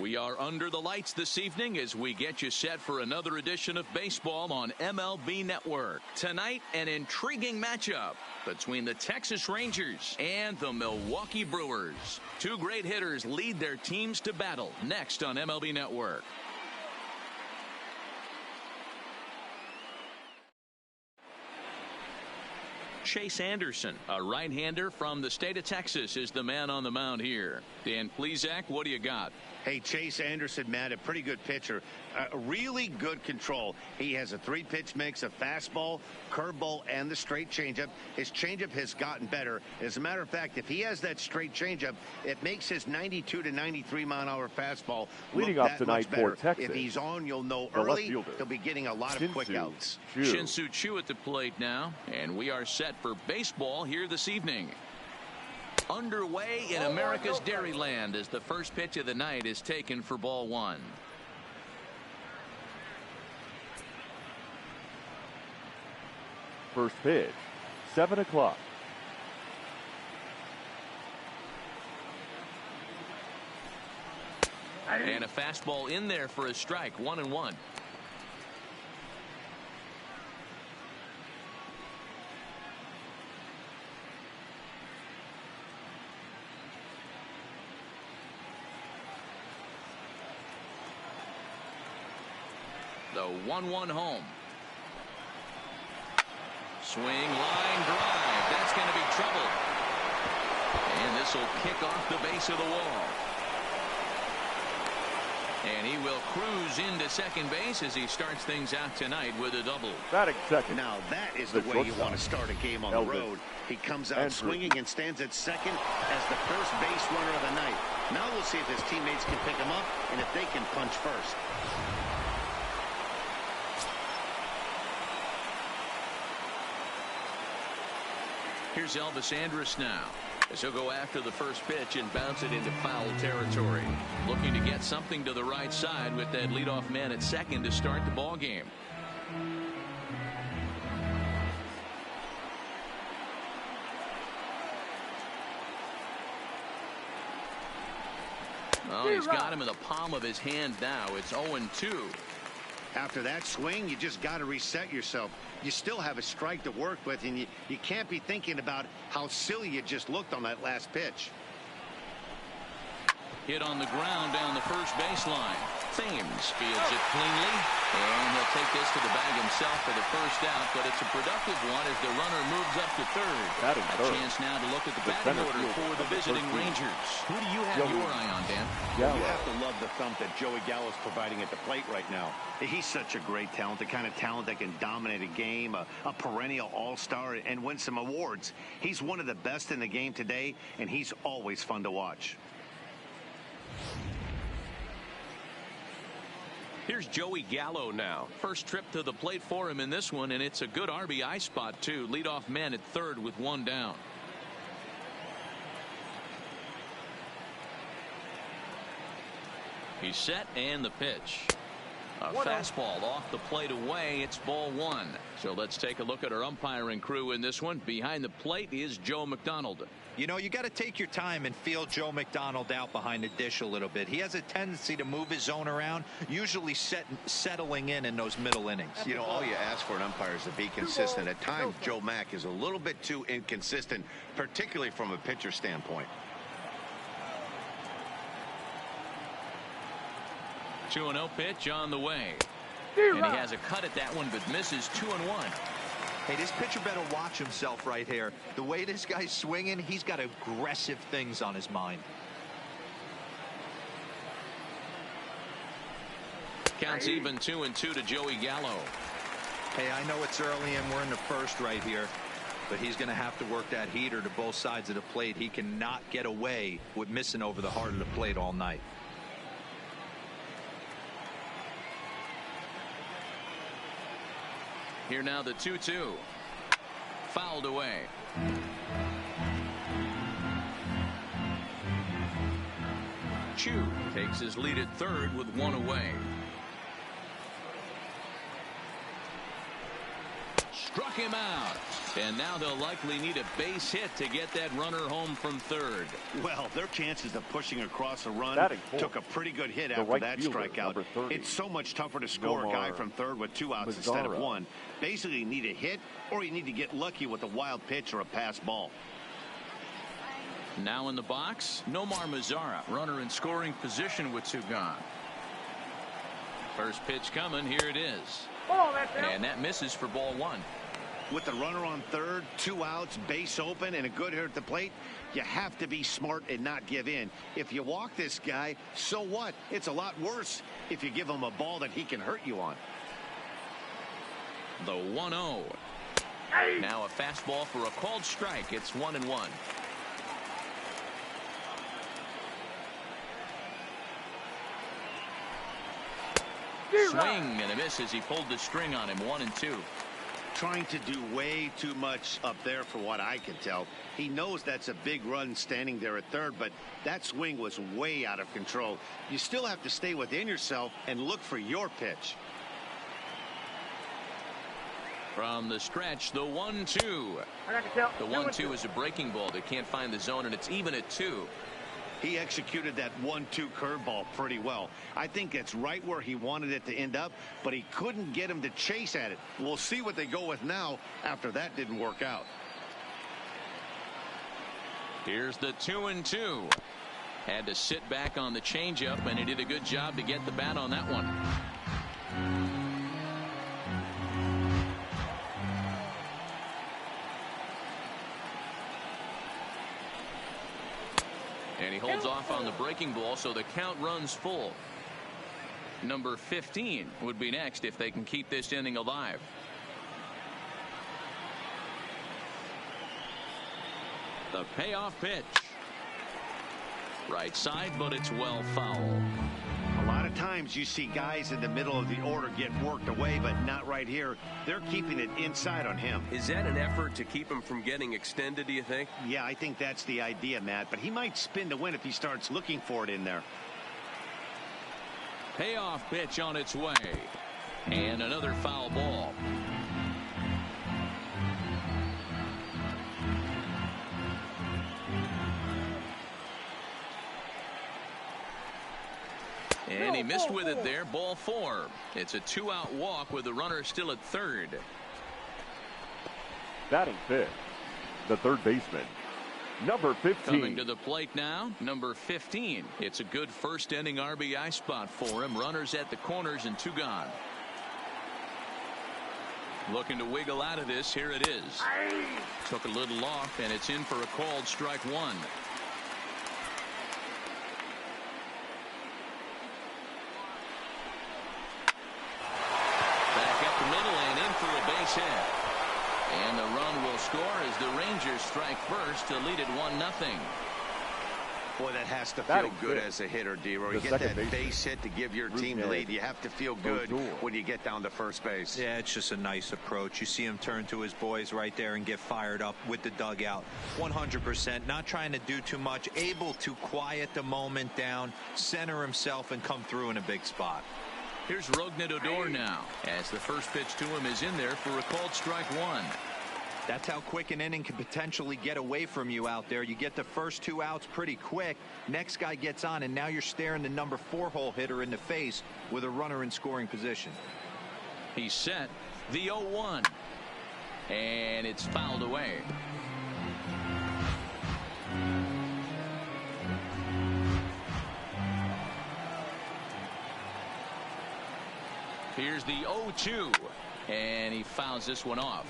We are under the lights this evening as we get you set for another edition of baseball on MLB Network. Tonight, an intriguing matchup between the Texas Rangers and the Milwaukee Brewers. Two great hitters lead their teams to battle next on MLB Network. Chase Anderson, a right-hander from the state of Texas, is the man on the mound here. Dan Plesac, what do you got? Hey, Chase Anderson, man, a pretty good pitcher. Really good control. He has a three-pitch mix of fastball, curveball, and the straight changeup. His changeup has gotten better. As a matter of fact, if he has that straight changeup, it makes his 92 to 93 mile-an-hour fastball leading look up that much tonight for better. Texas. If he's on, you'll know early. He'll be getting a lot of quick outs. Shin-Soo Choo at the plate now, and we are set for baseball here this evening. Underway in America's Dairyland as the first pitch of the night is taken for ball one. First pitch, 7 o'clock. And a fastball in there for a strike, 1-1. The 1-1 home. Swing, line drive. That's going to be trouble. And this will kick off the base of the wall. And he will cruise into second base as he starts things out tonight with a double. Batting second. Now that is the way you want to start a game on the road. He comes out swinging and stands at second as the first base runner of the night. Now we'll see if his teammates can pick him up and if they can punch first. Here's Elvis Andrus now, as he'll go after the first pitch and bounce it into foul territory. Looking to get something to the right side with that leadoff man at second to start the ball game. Oh, he's got him in the palm of his hand now. It's 0-2. After that swing, you just got to reset yourself. You still have a strike to work with, and you can't be thinking about how silly you just looked on that last pitch. Hit on the ground down the first baseline. Thames fields it cleanly, and he'll take this to the bag himself for the first out, but it's a productive one as the runner moves up to third. A chance now to look at the batting order for the visiting Rangers. Who do you have your eye on, Dan? You have to love the thump that Joey Gallo is providing at the plate right now. He's such a great talent, the kind of talent that can dominate a game, a perennial all-star, and win some awards. He's one of the best in the game today, and he's always fun to watch. Here's Joey Gallo now. First trip to the plate for him in this one, and it's a good RBI spot, too. Leadoff man at third with one down. He's set, and the pitch. A fastball off the plate away. It's ball one. So let's take a look at our umpiring crew in this one. Behind the plate is Joe McDonald. You know, you got to take your time and feel Joe McDonald out behind the dish a little bit. He has a tendency to move his zone around, usually settling in those middle innings. You know, all you ask for an umpire is to be consistent. At times, Joe Mack is a little bit too inconsistent, particularly from a pitcher standpoint. 2-0 pitch on the way. And he has a cut at that one, but misses 2-1. Hey, this pitcher better watch himself right here. The way this guy's swinging, he's got aggressive things on his mind. Counts even 2-2 to Joey Gallo. Hey, I know it's early and we're in the first right here, but he's going to have to work that heater to both sides of the plate. He cannot get away with missing over the heart of the plate all night. Here now the 2-2. Fouled away. Choo takes his lead at third with one away. Struck him out. And now they'll likely need a base hit to get that runner home from third. Well, their chances of pushing across a run took a pretty good hit after right that fielder, strikeout. It's so much tougher to score a guy from third with 2 outs instead of 1. Basically, you need a hit or you need to get lucky with a wild pitch or a pass ball. Now in the box, Nomar Mazara, runner in scoring position with 2 gone. First pitch coming, here it is. And that misses for ball 1. With the runner on third, 2 outs, base open, and a good hitter at the plate, you have to be smart and not give in. If you walk this guy, so what? It's a lot worse if you give him a ball that he can hurt you on. The 1-0. Now a fastball for a called strike. It's 1-1. Swing and a miss as he pulled the string on him. 1-2. Trying to do way too much up there for what I can tell. He knows that's a big run standing there at third, but that swing was way out of control. You still have to stay within yourself and look for your pitch. From the stretch, the 1-2. The 1-2 is a breaking ball that can't find the zone, and it's even at 2. He executed that 1-2 curveball pretty well. I think it's right where he wanted it to end up, but he couldn't get him to chase at it. We'll see what they go with now after that didn't work out. Here's the 2-2. Had to sit back on the changeup, and he did a good job to get the bat on that one. And he holds off on the breaking ball, so the count runs full. Number 15 would be next if they can keep this inning alive. The payoff pitch. Right side, but it's well foul. A lot of times you see guys in the middle of the order get worked away, but not right here. They're keeping it inside on him. Is that an effort to keep him from getting extended, do you think? Yeah, I think that's the idea, Matt, but he might spin to win if he starts looking for it in there. Payoff pitch on its way. And another foul ball. And he missed with it there. Ball 4. It's a 2-out walk with the runner still at third. Batting fifth, the third baseman, number 15. Coming to the plate now, number 15. It's a good first inning RBI spot for him. Runners at the corners and 2 gone. Looking to wiggle out of this. Here it is. Took a little off, and it's in for a called strike 1. Hit. And the run will score as the Rangers strike first to lead it 1-0. Boy, that has to feel good as a hitter, D-Roy. You get that base hit to give your team the lead. You have to feel good when you get down to first base. Yeah, it's just a nice approach. You see him turn to his boys right there and get fired up with the dugout. 100%, not trying to do too much, able to quiet the moment down, center himself, and come through in a big spot. Here's Rougned Odor now, as the first pitch to him is in there for a called strike 1. That's how quick an inning can potentially get away from you out there. You get the first 2 outs pretty quick. Next guy gets on, and now you're staring the number 4 hole hitter in the face with a runner in scoring position. He's set. The 0-1. And it's fouled away. Here's the 0-2, and he fouls this one off.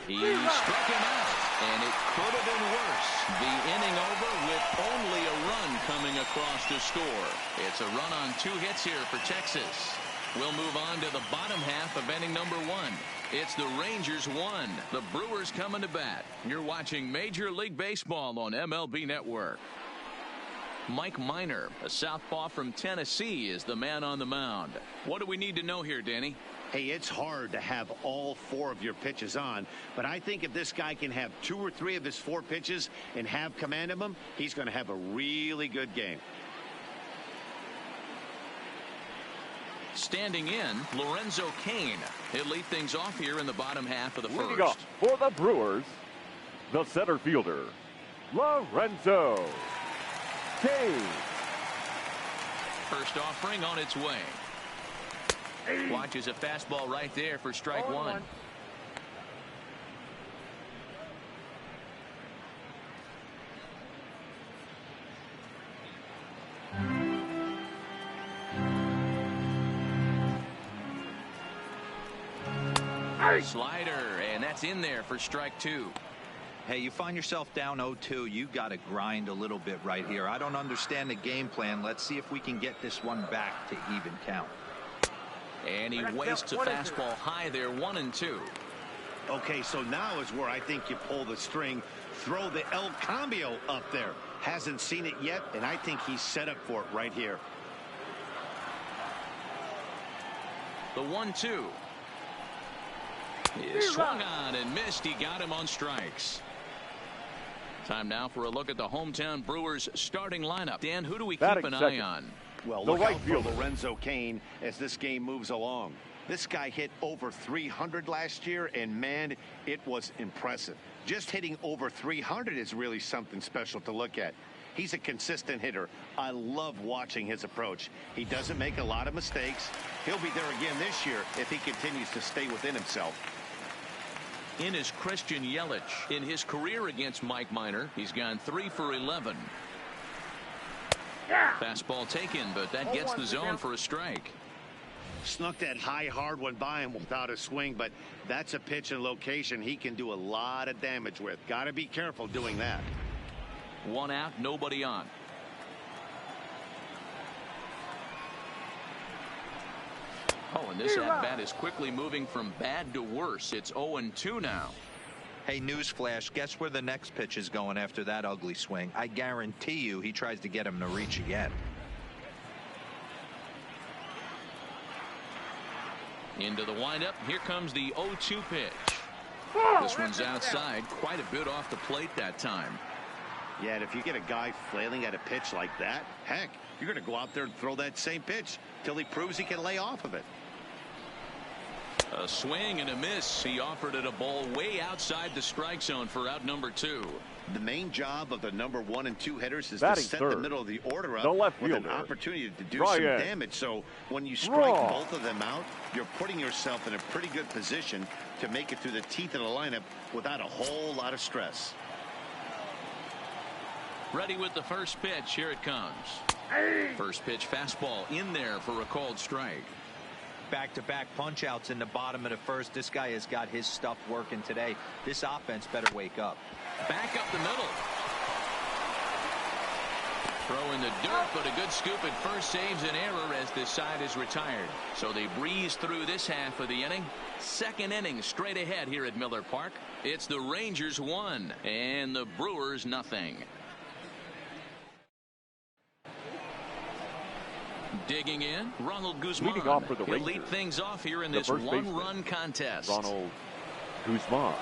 He struck him out, and it could have been worse. The inning over with only a run coming across to score. It's a run on 2 hits here for Texas. We'll move on to the bottom half of inning number 1. It's the Rangers 1. The Brewers coming to bat. You're watching Major League Baseball on MLB Network. Mike Minor, a southpaw from Tennessee, is the man on the mound. What do we need to know here, Danny? Hey, it's hard to have all 4 of your pitches on, but I think if this guy can have 2 or 3 of his 4 pitches and have command of them, he's going to have a really good game. Standing in, Lorenzo Cain. He'll lead things off here in the bottom half of the Leading first. off for the Brewers, the center fielder, Lorenzo Cain. First offering on its way. Watches a fastball right there for strike 1. Slider, and that's in there for strike 2. Hey, you find yourself down 0-2. You got to grind a little bit right here. I don't understand the game plan. Let's see if we can get this one back to even count. And he wastes a fastball high there, 1-2. Okay, so now is where I think you pull the string, throw the El Cambio up there. Hasn't seen it yet, and I think he's set up for it right here. The 1-2. He swung on and missed. He got him on strikes. Time now for a look at the hometown Brewers starting lineup. Dan, who do we keep an eye on? Well, The look right out for fielder, Lorenzo Cain as this game moves along. This guy hit over 300 last year, and man, it was impressive. Just hitting over 300 is really something special to look at. He's a consistent hitter. I love watching his approach. He doesn't make a lot of mistakes. He'll be there again this year if he continues to stay within himself. In is Christian Yelich. In his career against Mike Minor, he's gone 3 for 11. Fastball taken, but that gets the zone for a strike. Snuck that high hard one by him without a swing, but that's a pitch and location he can do a lot of damage with. Got to be careful doing that. 1 out, nobody on. Oh, and this at-bat is quickly moving from bad to worse. It's 0-2 now. Hey, newsflash, guess where the next pitch is going after that ugly swing? I guarantee you he tries to get him to reach again. Into the windup. Here comes the 0-2 pitch. This one's outside, quite a bit off the plate that time. Yeah, and if you get a guy flailing at a pitch like that, heck, you're going to go out there and throw that same pitch till he proves he can lay off of it. A swing and a miss. He offered it a ball way outside the strike zone for out number 2. The main job of the number 1 and 2 hitters is Batting to set third, the middle of the order up the left with an fielder, opportunity to do Ryan. some damage. So when you strike both of them out, you're putting yourself in a pretty good position to make it through the teeth of the lineup without a whole lot of stress. Ready with the first pitch. Here it comes. First pitch fastball in there for a called strike. Back-to-back punch-outs in the bottom of the first. This guy has got his stuff working today. This offense better wake up. Back up the middle. Throw in the dirt, but a good scoop at first saves an error as this side is retired. So they breeze through this half of the inning. Second inning straight ahead here at Miller Park. It's the Rangers 1 and the Brewers nothing. Digging in, Ronald Guzman. Leading off for the He'll Rangers, lead things off here in the this first one-run contest. Ronald Guzman.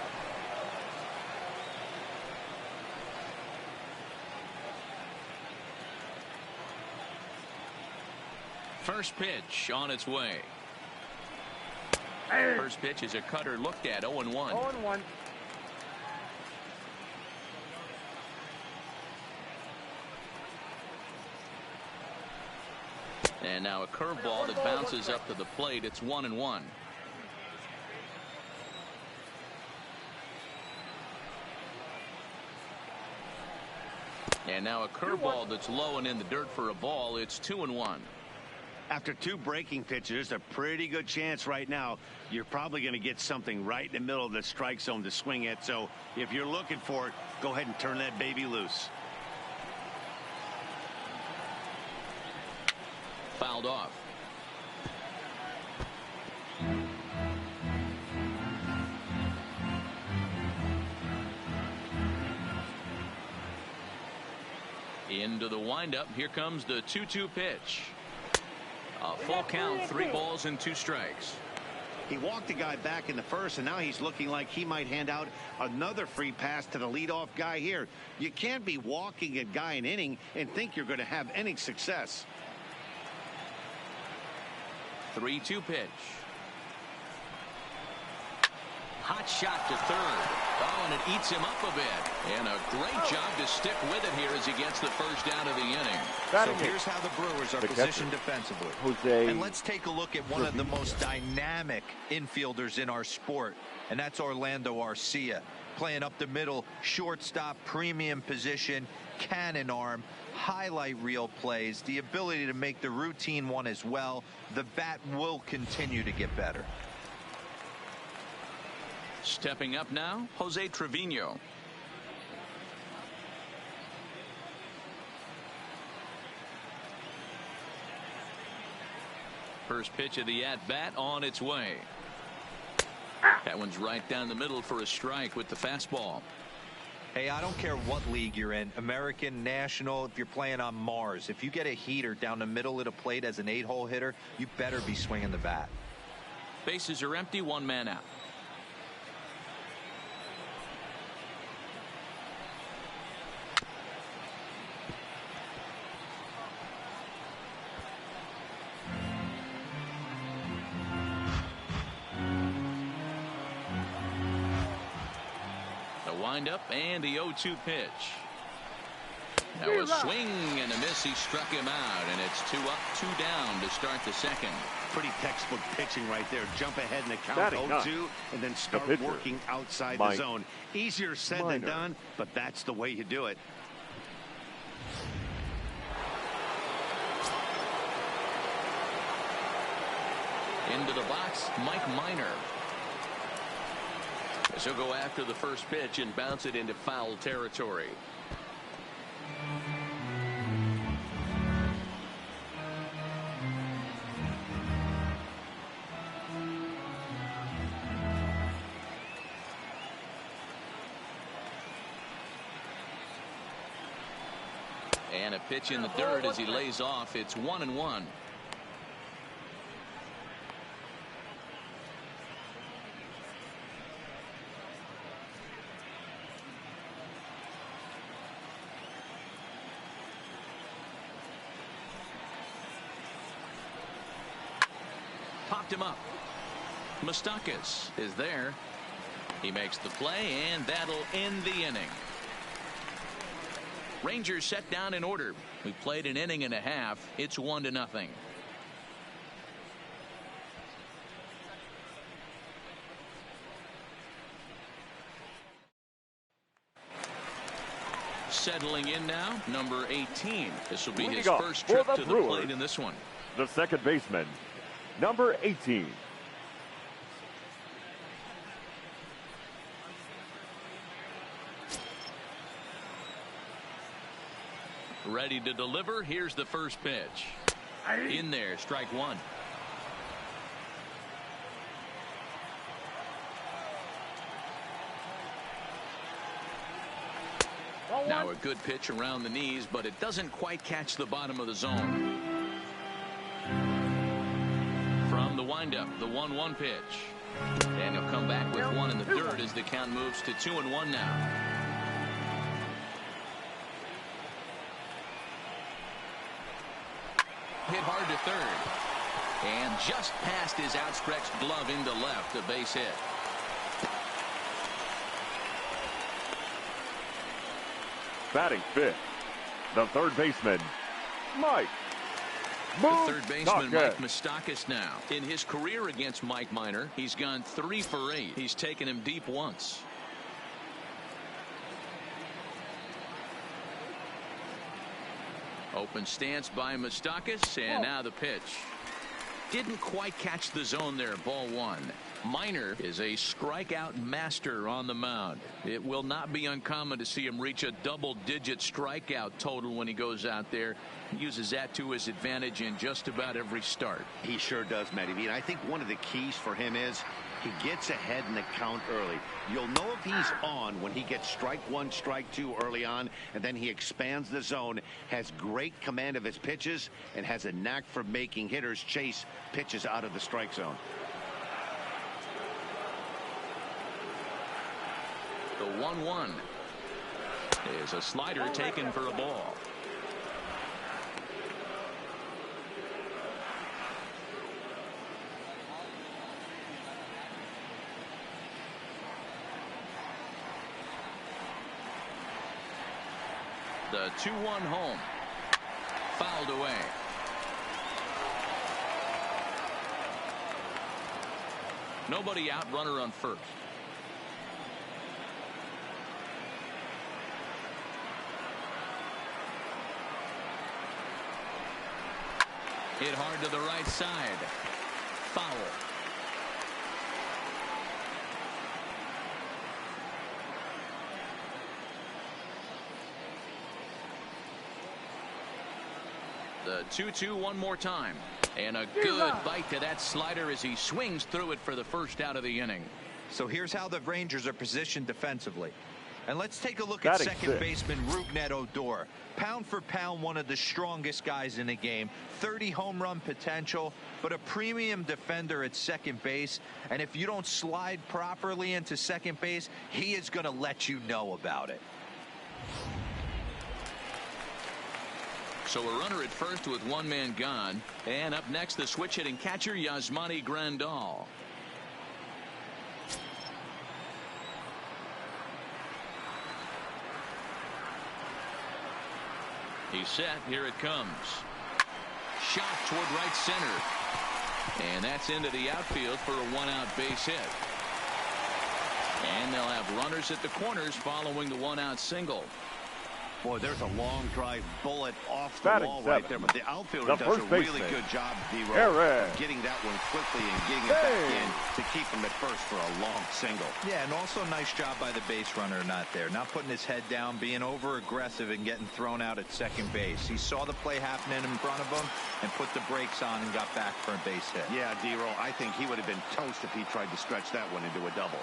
First pitch on its way. First pitch is a cutter looked at. 0-1. 0-1. And now a curveball that bounces up to the plate. It's 1-1. And now a curveball that's low and in the dirt for a ball. It's 2-1. After 2 breaking pitches, a pretty good chance right now you're probably going to get something right in the middle of the strike zone to swing at. So if you're looking for it, go ahead and turn that baby loose. Fouled off. In Into the windup. Here comes the 2-2 pitch. A full count, 3 balls and 2 strikes. He walked the guy back in the first, and now he's looking like he might hand out another free pass to the leadoff guy here. You can't be walking a guy an inning and think you're going to have any success. 3-2 pitch. Hot shot to third. Oh, and it eats him up a bit. And a great job to stick with it here as he gets the first out of the inning. So here's how the Brewers are positioned defensively. And let's take a look at one of the most dynamic infielders in our sport, and that's Orlando Arcia. Playing up the middle, shortstop, premium position, cannon arm, highlight reel plays, the ability to make the routine one as well. The bat will continue to get better. Stepping up now, Jose Trevino. First pitch of the at-bat on its way. That one's right down the middle for a strike with the fastball. Hey, I don't care what league you're in, American, National, if you're playing on Mars. If you get a heater down the middle of the plate as an 8-hole hitter, you better be swinging the bat. Bases are empty, 1 man out. Windup and the 0-2 pitch. Now a swing and a miss. He struck him out, and it's 2 up, 2 down to start the second. Pretty textbook pitching right there. Jump ahead in the count 0-2 and then start working outside the zone. Easier said than done, but that's the way you do it. Into the box, Mike Minor. So go after the first pitch and bounce it into foul territory. And a pitch in the dirt as he lays off. It's 1-1. Popped him up. Moustakas is there. He makes the play, and that'll end the inning. Rangers set down in order. We played an inning and a half. It's 1-0. Settling in now, number 18. This will be his first trip to the plate in this one. The second baseman, number 18. Ready to deliver. Here's the first pitch. In there, strike one. Now a good pitch around the knees, but it doesn't quite catch the bottom of the zone. From the windup, the 1-1 pitch. And he'll come back with one in the dirt as the count moves to 2-1 now. Hit hard to third. And just past his outstretched glove into left, a base hit. Batting fifth, the third baseman, Mike Moustakas. The third baseman, Mike Moustakas now. In his career against Mike Minor, he's gone 3 for 8. He's taken him deep once. Open stance by Moustakas, and now the pitch. Didn't quite catch the zone there, ball 1. Minor is a strikeout master on the mound. It will not be uncommon to see him reach a double-digit strikeout total when he goes out there. He uses that to his advantage in just about every start. He sure does, Matty V. And I think one of the keys for him is He gets ahead in the count early. You'll know if he's on when he gets strike one, strike two early on, and then he expands the zone, has great command of his pitches, and has a knack for making hitters chase pitches out of the strike zone. The 1-1 is a slider taken for a ball. The 2-1 home. Fouled away. Nobody out, runner on first. Hit hard to the right side. Foul. The 2-2 one more time. And a good bite to that slider as he swings through it for the first out of the inning. So here's how the Rangers are positioned defensively. And let's take a look at second baseman Rougned Odor. Pound for pound, one of the strongest guys in the game. 30 home run potential, but a premium defender at second base. And if you don't slide properly into second base, he is going to let you know about it. So a runner at first with one man gone. And up next, the switch hitting catcher, Yasmani Grandal. He's set. Here it comes. Shot toward right center. And that's into the outfield for a one-out base hit. And they'll have runners at the corners following the one-out single. Boy, there's a long drive bullet off the wall right there, but the outfielder does a really good job, D-Roll, getting that one quickly and getting it back in to keep him at first for a long single. Yeah, and also nice job by the base runner not there, not putting his head down, being over aggressive and getting thrown out at second base. He saw the play happening in front of him and put the brakes on and got back for a base hit. Yeah, D-Roll, I think he would have been toast if he tried to stretch that one into a double.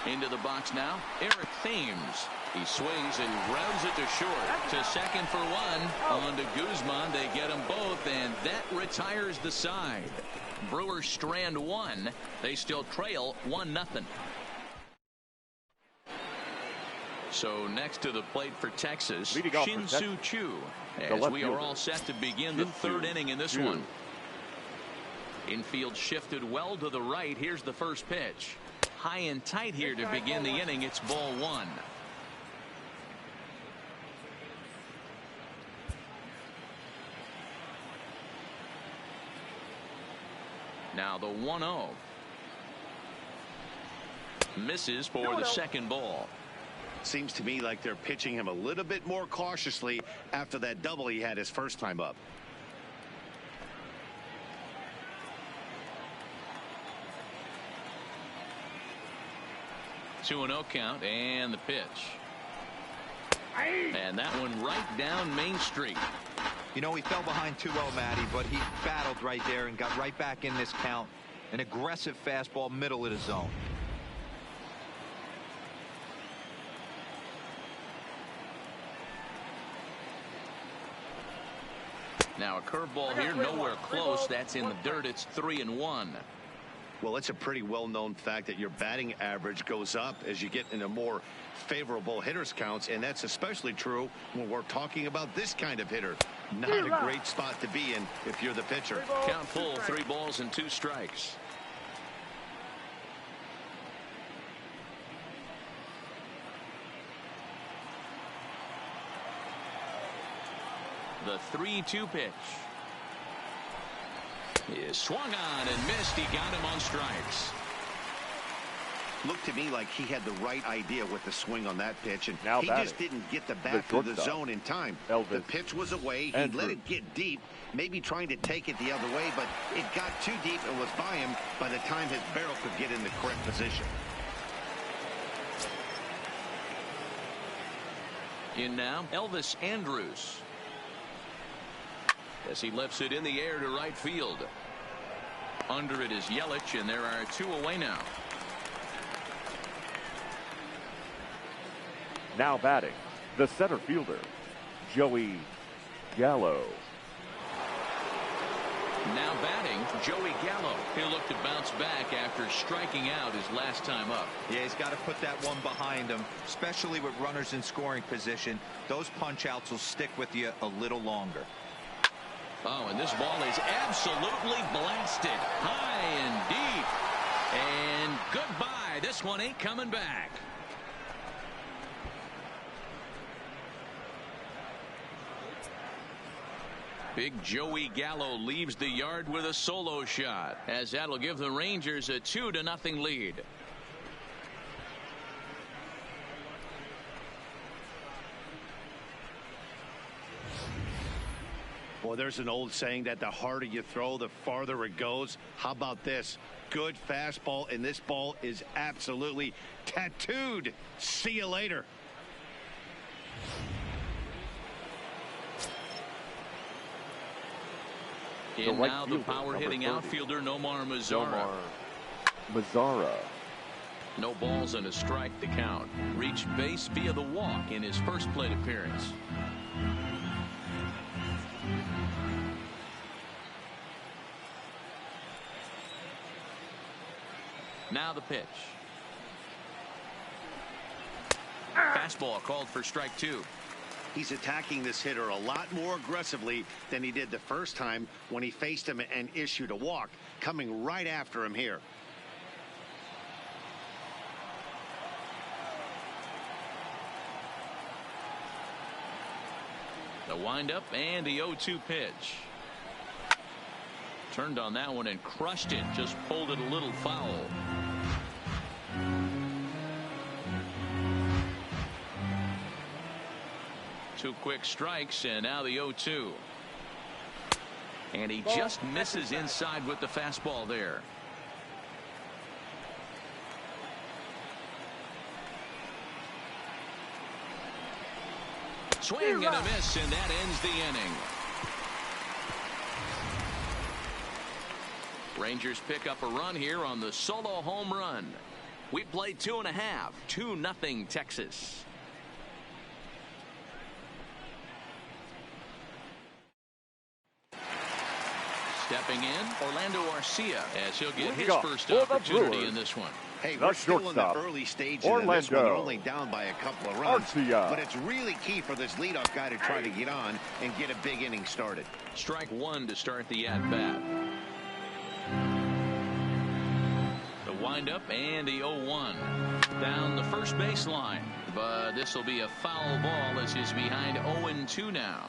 Into the box now, Eric Thames. He swings and grounds it to short. To second for one. On to Guzman. They get them both, and that retires the side. Brewers strand one. They still trail 1-0. So next to the plate for Texas, Shin-Soo Choo. As we are all set to begin the third inning in this one. Infield shifted well to the right. Here's the first pitch. High and tight here to begin the inning. It's ball one. Now the 1-0. Misses for the second ball. Seems to me like they're pitching him a little bit more cautiously after that double he had his first time up. 2-0 count, and the pitch. And that one right down Main Street. You know, he fell behind 2-0, Matty, but he battled right there and got right back in this count. An aggressive fastball, middle of the zone. Now a curveball here, nowhere close. That's in the dirt. It's 3-1. Well, it's a pretty well-known fact that your batting average goes up as you get into more favorable hitters counts, and that's especially true when we're talking about this kind of hitter. Not a great spot to be in if you're the pitcher. Count full, 3 balls and 2 strikes. The 3-2 pitch is swung on and missed. He got him on strikes. Looked to me like he had the right idea with the swing on that pitch, and he just didn't get the bat through the zone in time. The pitch was away. He let it get deep, maybe trying to take it the other way, but it got too deep and was by him by the time his barrel could get in the correct position. In now, Elvis Andrus. As he lifts it in the air to right field. Under it is Yelich, and there are 2 away now. Now batting, the center fielder, Joey Gallo. Now batting, Joey Gallo. He'll look to bounce back after striking out his last time up. Yeah, he's got to put that one behind him, especially with runners in scoring position. Those punch outs will stick with you a little longer. Oh, and this ball is absolutely blasted high and deep. And goodbye. This one ain't coming back. Big Joey Gallo leaves the yard with a solo shot, as that'll give the Rangers a 2-0 lead. Well, there's an old saying that the harder you throw, the farther it goes. How about this? Good fastball, and this ball is absolutely tattooed. See you later. And now the power-hitting outfielder, Nomar Mazara. No balls and a strike to count. Reached base via the walk in his first plate appearance. Now the pitch. Fastball called for strike 2. He's attacking this hitter a lot more aggressively than he did the first time when he faced him and issued a walk, coming right after him here. The windup and the 0-2 pitch. Turned on that one and crushed it. Just pulled it a little foul. Two quick strikes, and now the 0-2. And he just misses inside with the fastball there. Swing and a miss, and that ends the inning. Rangers pick up a run here on the solo home run. We played 2.5. 2-0 Texas. Stepping in, Orlando Arcia, as he'll get his first opportunity in this one. Hey, we're still in the early stages of this one. They're only down by a couple of runs. But it's really key for this leadoff guy to try to get on and get a big inning started. Strike 1 to start the at-bat. The windup and the 0-1. Down the first baseline. But this will be a foul ball as he's behind 0-2 now.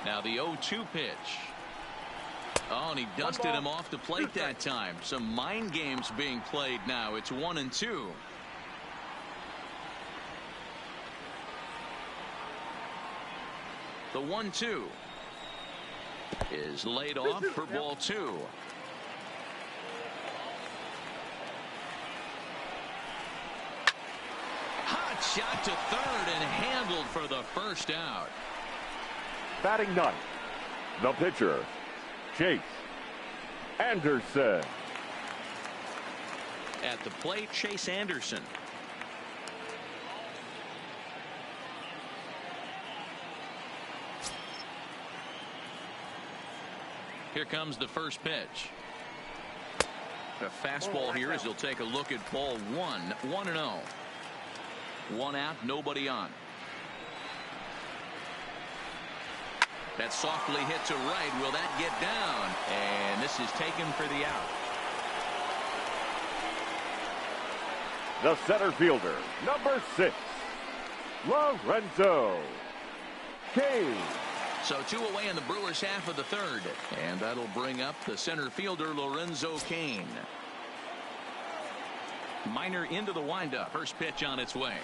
Now the 0-2 pitch. Oh, and he dusted him off the plate that time. Some mind games being played now. It's 1-2. The 1-2 is laid off for ball 2. Hot shot to third and handled for the first out. Batting ninth, the pitcher, Chase Anderson. At the plate, Chase Anderson. Here comes the first pitch. A fastball here as he'll take a look at ball 1. 1-0. One out, nobody on. That softly hit to right. Will that get down? And this is taken for the out. The center fielder, number 6, Lorenzo Cain. So 2 away in the Brewers half of the third. And that'll bring up the center fielder, Lorenzo Cain. Minor into the windup. First pitch on its way.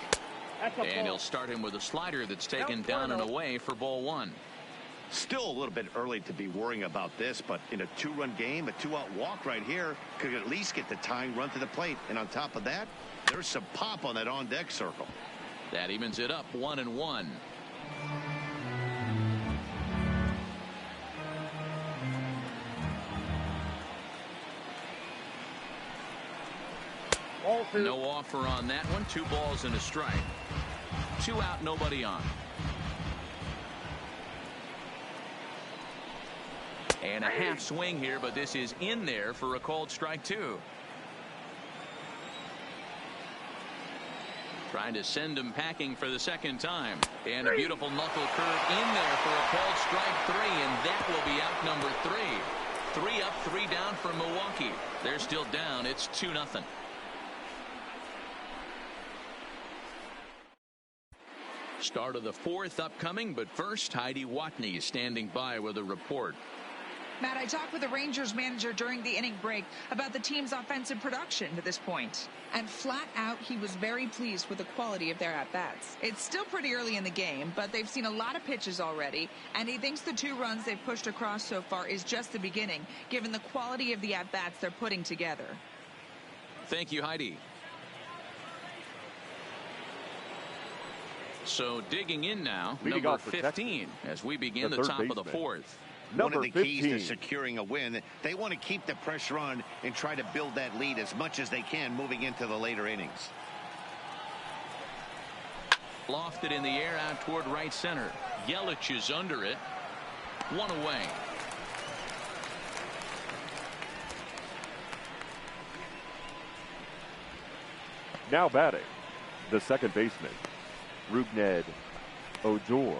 And he'll start him with a slider that's taken down and away for ball 1. Still a little bit early to be worrying about this, but in a 2-run game, a 2-out walk right here could at least get the tying run to the plate. And on top of that, there's some pop on that on-deck circle. That evens it up 1-1. No offer on that one. 2 balls and a strike. 2 out, nobody on. And a half swing here, but this is in there for a called strike 2. Trying to send him packing for the second time. And a beautiful knuckle curve in there for a called strike 3, and that will be out number 3. 3 up, 3 down for Milwaukee. They're still down. It's 2-0. Start of the 4th upcoming, but first, Heidi Watney standing by with a report. Matt, I talked with the Rangers manager during the inning break about the team's offensive production to this point. And flat out, he was very pleased with the quality of their at-bats. It's still pretty early in the game, but they've seen a lot of pitches already. And he thinks the 2 runs they've pushed across so far is just the beginning, given the quality of the at-bats they're putting together. Thank you, Heidi. So digging in now, number 15, as we begin the top of the 4th. One of the keys to securing a win, they want to keep the pressure on and try to build that lead as much as they can moving into the later innings. Lofted in the air out toward right center. Yelich is under it. 1 away. Now batting, the second baseman, Rougned Odor.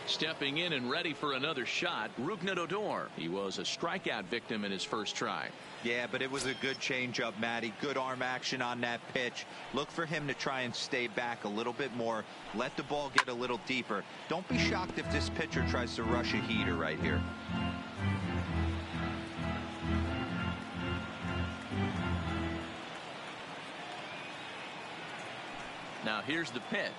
Stepping in and ready for another shot, Rougned Odor. He was a strikeout victim in his first try. Yeah, but it was a good changeup, Matty. Good arm action on that pitch. Look for him to try and stay back a little bit more. Let the ball get a little deeper. Don't be shocked if this pitcher tries to rush a heater right here. Now here's the pitch.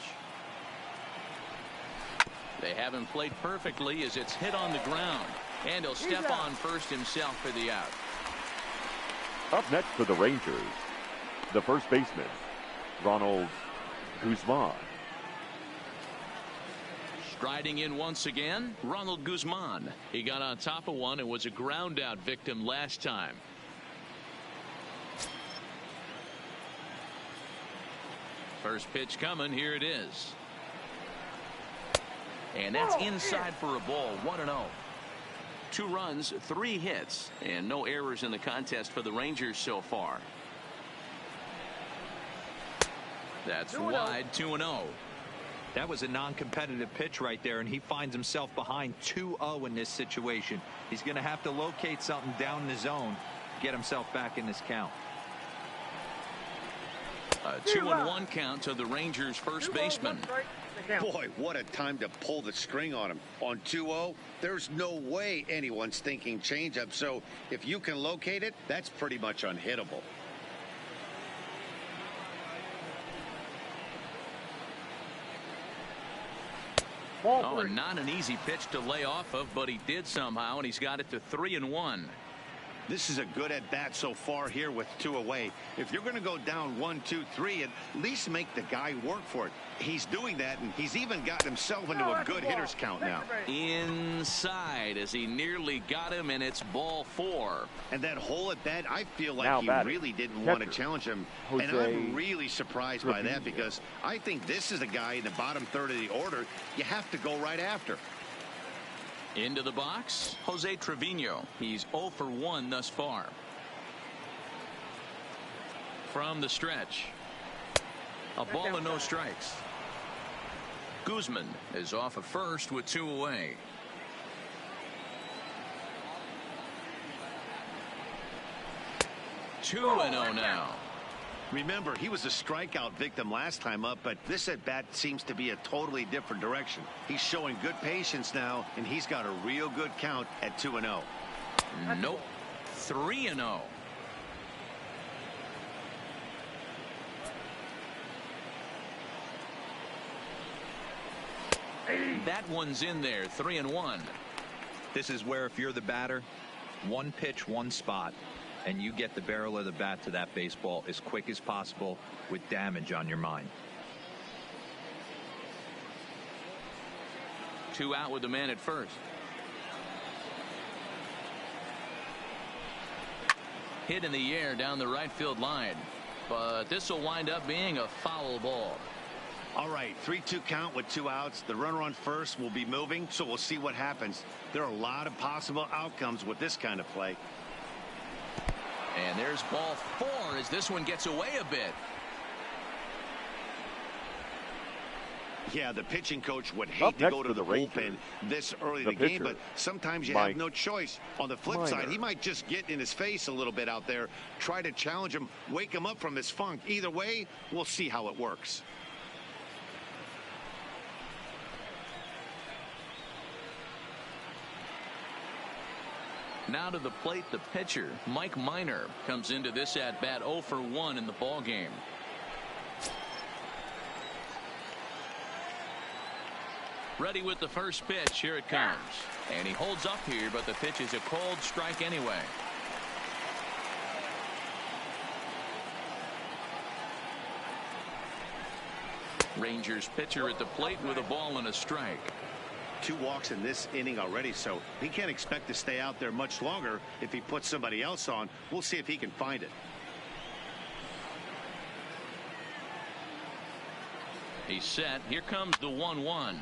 They haven't played perfectly as it's hit on the ground. And he'll step on first himself for the out. Up next for the Rangers, the first baseman, Ronald Guzman. Striding in once again, Ronald Guzman. He got on top of one and was a ground out victim last time. First pitch coming. Here it is. And that's inside for a ball. 1-0. 2 runs, 3 hits, and no errors in the contest for the Rangers so far. That's wide. 2-0. That was a non-competitive pitch right there, and he finds himself behind 2-0 in this situation. He's going to have to locate something down the zone to get himself back in this count. A 2-1 count to the Rangers' first baseman. Boy, what a time to pull the string on him. On 2-0, there's no way anyone's thinking changeup. So if you can locate it, that's pretty much unhittable. Oh, and not an easy pitch to lay off of, but he did somehow, and he's got it to 3-1. This is a good at bat so far here with 2 away. If you're going to go down 1, 2, 3, at least make the guy work for it. He's doing that, and he's even gotten himself into a good hitter's count now. Inside as he nearly got him, and it's ball 4. And that whole at bat, I feel like now he batting, really didn't want to challenge him. Jose and I'm really surprised by that, because I think this is a guy in the bottom third of the order you have to go right after. Into the box, Jose Trevino. He's 0 for 1 thus far. From the stretch, a ball and no strikes. Guzman is off of first with 2 away. Two 2-0 now. Remember, he was a strikeout victim last time up, but this at bat seems to be a totally different direction. He's showing good patience now, and he's got a real good count at 2-0. Nope. 3-0. That one's in there. 3-1. This is where, if you're the batter, one pitch, one spot, and you get the barrel of the bat to that baseball as quick as possible with damage on your mind. 2 out with the man at first. hit in the air down the right field line. But this will wind up being a foul ball. All right, 3-2 count with 2 outs. The runner on first will be moving, so we'll see what happens. There are a lot of possible outcomes with this kind of play. And there's ball 4 as this one gets away a bit. Yeah, the pitching coach would hate to go to the bullpen this early in the game, but sometimes you have no choice. On the flip side, he might just get in his face a little bit out there, try to challenge him, wake him up from his funk. Either way, we'll see how it works. Now to the plate, the pitcher, Mike Minor, comes into this at-bat 0 for 1 in the ballgame. Ready with the first pitch. Here it comes. And he holds up here, but the pitch is a cold strike anyway. Rangers pitcher at the plate with a ball and a strike. 2 walks in this inning already, so he can't expect to stay out there much longer. If he puts somebody else on, we'll see if he can find it. He's set. Here comes the 1-1.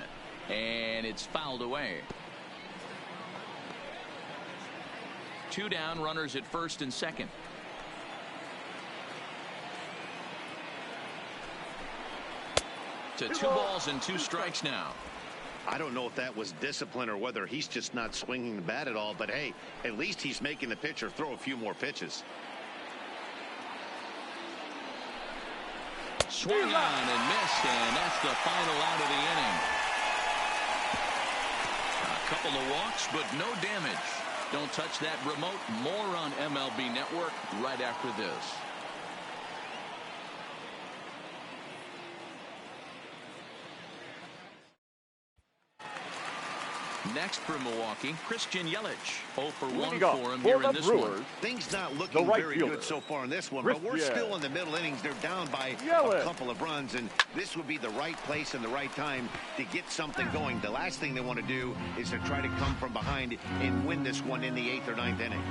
And it's fouled away. 2 down, runners at first and second. To 2 balls and 2 strikes now. I don't know if that was discipline or whether he's just not swinging the bat at all, but hey, at least he's making the pitcher throw a few more pitches. Swung on and missed, and that's the final out of the inning. A couple of walks, but no damage. Don't touch that remote. More on MLB Network right after this. Next for Milwaukee, Christian Yelich. 0 for 1 for him here in this one. Things not looking very good so far in this one, but we're still in the middle innings. They're down by a couple of runs, and this would be the right place and the right time to get something going. The last thing they want to do is to try to come from behind and win this one in the 8th or 9th inning.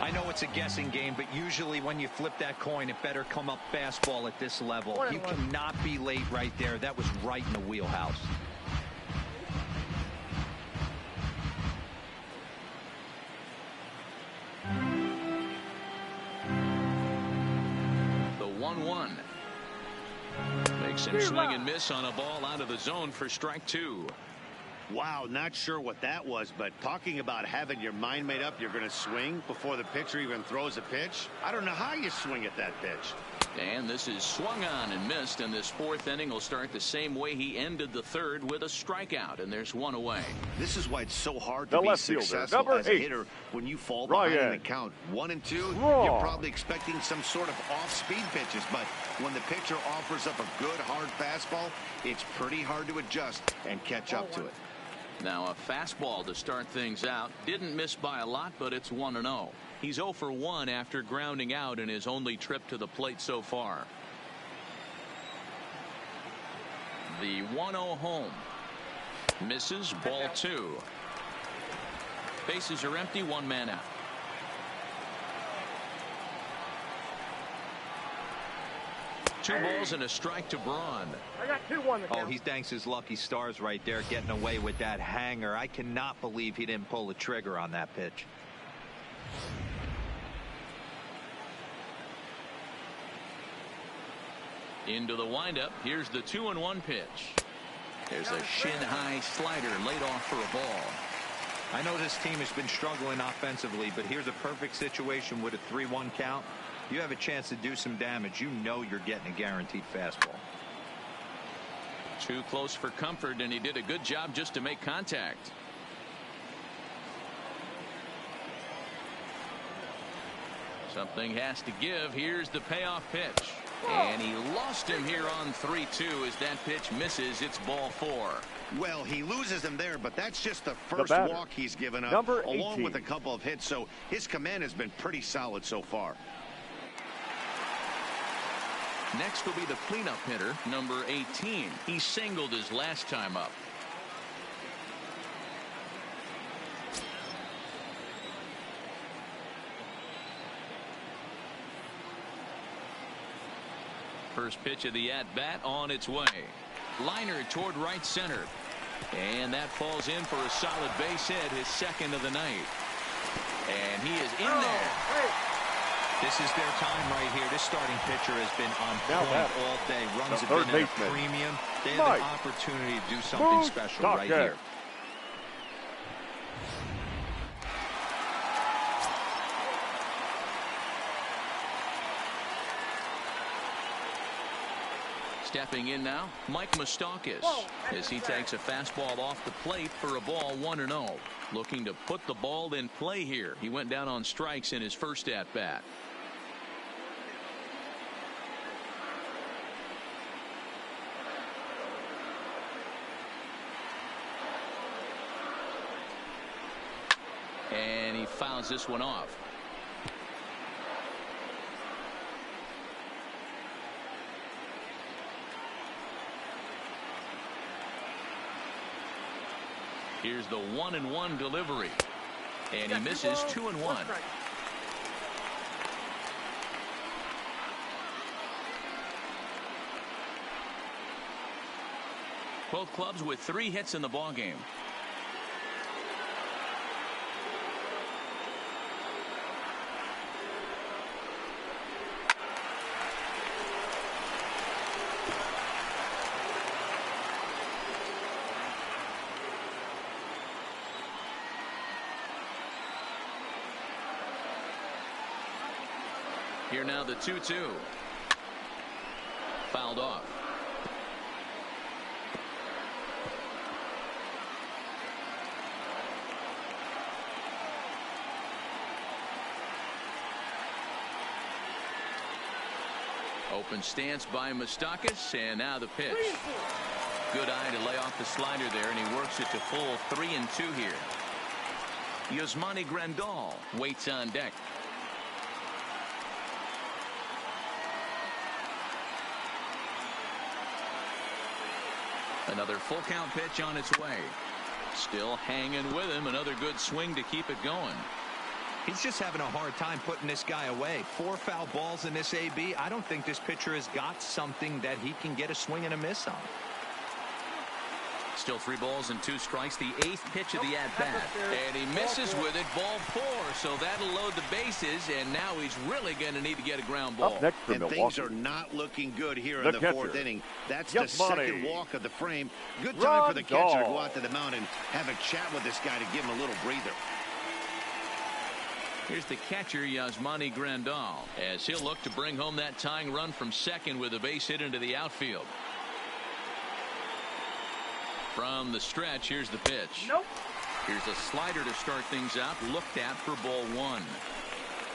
I know it's a guessing game, but usually when you flip that coin, it better come up fastball at this level. You cannot be late right there. That was right in the wheelhouse. The 1-1. Makes him swing and miss on a ball out of the zone for strike 2. Wow, not sure what that was, but talking about having your mind made up you're going to swing before the pitcher even throws a pitch. I don't know how you swing at that pitch. And this is swung on and missed, and this 4th inning will start the same way he ended the 3rd with a strikeout, and there's 1 away. This is why it's so hard to be successful as a hitter when you fall behind in the count. 1 and 2, you're probably expecting some sort of off-speed pitches, but when the pitcher offers up a good hard fastball, it's pretty hard to adjust and catch up to it. Now a fastball to start things out. Didn't miss by a lot, but it's 1-0. He's 0 for 1 after grounding out in his only trip to the plate so far. The 1-0 home. Misses, ball 2. Bases are empty, 1 man out. Two balls and a strike to Braun. I got 2-1. Oh, he thanks his lucky stars right there, getting away with that hanger. I cannot believe he didn't pull the trigger on that pitch. Into the windup. Here's the 2-1 pitch. There's a shin-high slider laid off for a ball. I know this team has been struggling offensively, but here's a perfect situation with a 3-1 count. You have a chance to do some damage. You know you're getting a guaranteed fastball. Too close for comfort, and he did a good job just to make contact. Something has to give. Here's the payoff pitch. And he lost him here on 3-2 as that pitch misses. It's ball 4. Well, he loses him there, but that's just the first walk he's given up, along with a couple of hits. So his command has been pretty solid so far. Next will be the cleanup hitter, number 18. He singled his last time up. first pitch of the at-bat on its way. Liner toward right center. And that falls in for a solid base hit, his second of the night. And he is in there. This is their time right here. This starting pitcher has been on point all day. Runs have been at a premium. They have an opportunity to do something special right here. Stepping in now, Mike Moustakas, as he takes a fastball off the plate for a ball 1-0. Looking to put the ball in play here. He went down on strikes in his first at-bat. And he fouls this one off. Here's the 1-1 delivery. And he misses 2-1. Both clubs with 3 hits in the ballgame. Here now the 2-2. Fouled off. Open stance by Moustakas, and now the pitch. Good eye to lay off the slider there, and he works it to full 3-2 here. Yasmani Grandal waits on deck. Another full count pitch on its way. Still hanging with him. Another good swing to keep it going. He's just having a hard time putting this guy away. 4 foul balls in this AB. I don't think this pitcher has got something that he can get a swing and a miss on. Still 3 balls and 2 strikes. The 8th pitch of the at-bat. And he misses with it. Ball 4. So that'll load the bases. And now he's really going to need to get a ground ball. Up next for and Milwaukee. Things are not looking good here in the catcher. 4th inning. That's Yasmani. the second walk of the frame. Good time for the catcher to go out to the mound and have a chat with this guy to give him a little breather. Here's the catcher, Yasmani Grandal, as he'll look to bring home that tying run from second with a base hit into the outfield. From the stretch, here's the pitch. Here's a slider to start things out, looked at for ball 1.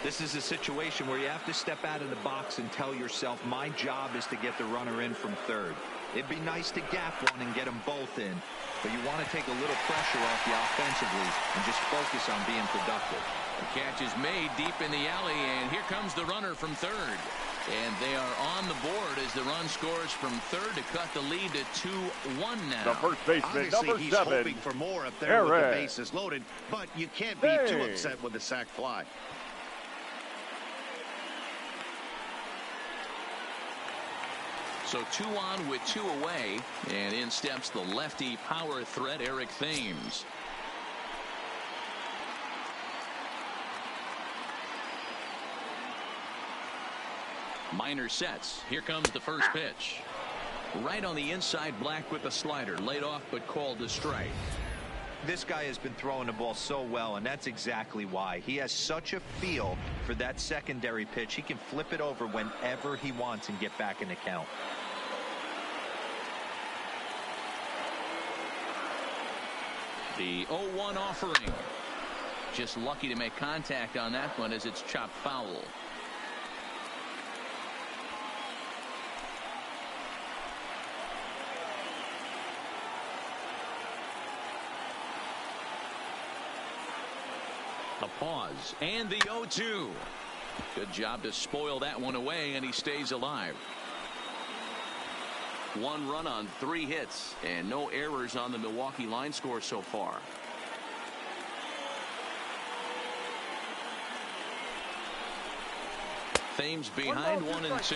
This is a situation where you have to step out of the box and tell yourself, my job is to get the runner in from third. It'd be nice to gap one and get them both in, but you want to take a little pressure off you offensively and just focus on being productive. The catch is made deep in the alley, and here comes the runner from third. And they are on the board as the run scores from third to cut the lead to 2-1 now. The first baseman, Obviously, number he's 7. hoping for more up there with the bases loaded, but you can't be too upset with the sac fly. So 2 on with 2 away, and in steps the lefty power threat Eric Thames. Minor sets. Here comes the first pitch. Right on the inside, Black with the slider. Laid off but called a strike. This guy has been throwing the ball so well, and that's exactly why. He has such a feel for that secondary pitch. He can flip it over whenever he wants and get back in the count. The 0-1 offering. Just lucky to make contact on that one as it's chopped foul. A pause and the 0-2. Good job to spoil that one away, and he stays alive. 1 run on 3 hits and no errors on the Milwaukee line score so far. Thames behind 1-2.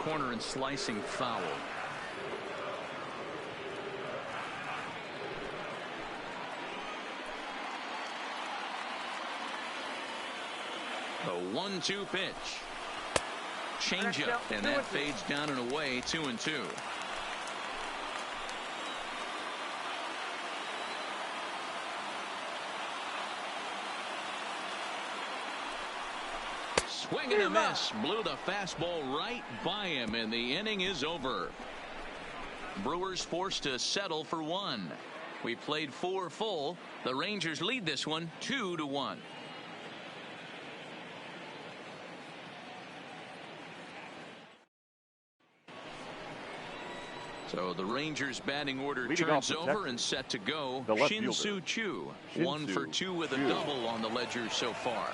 corner and slicing foul. The 1-2 pitch. Changeup, and that fades down and away. 2-2. Swing and a miss. Blew the fastball right by him, and the inning is over. Brewers forced to settle for 1. We played 4 full. The Rangers lead this one 2-1. So the Rangers batting order turns over and set to go. Shin-Soo Choo, 1 for 2 with a double on the ledger so far.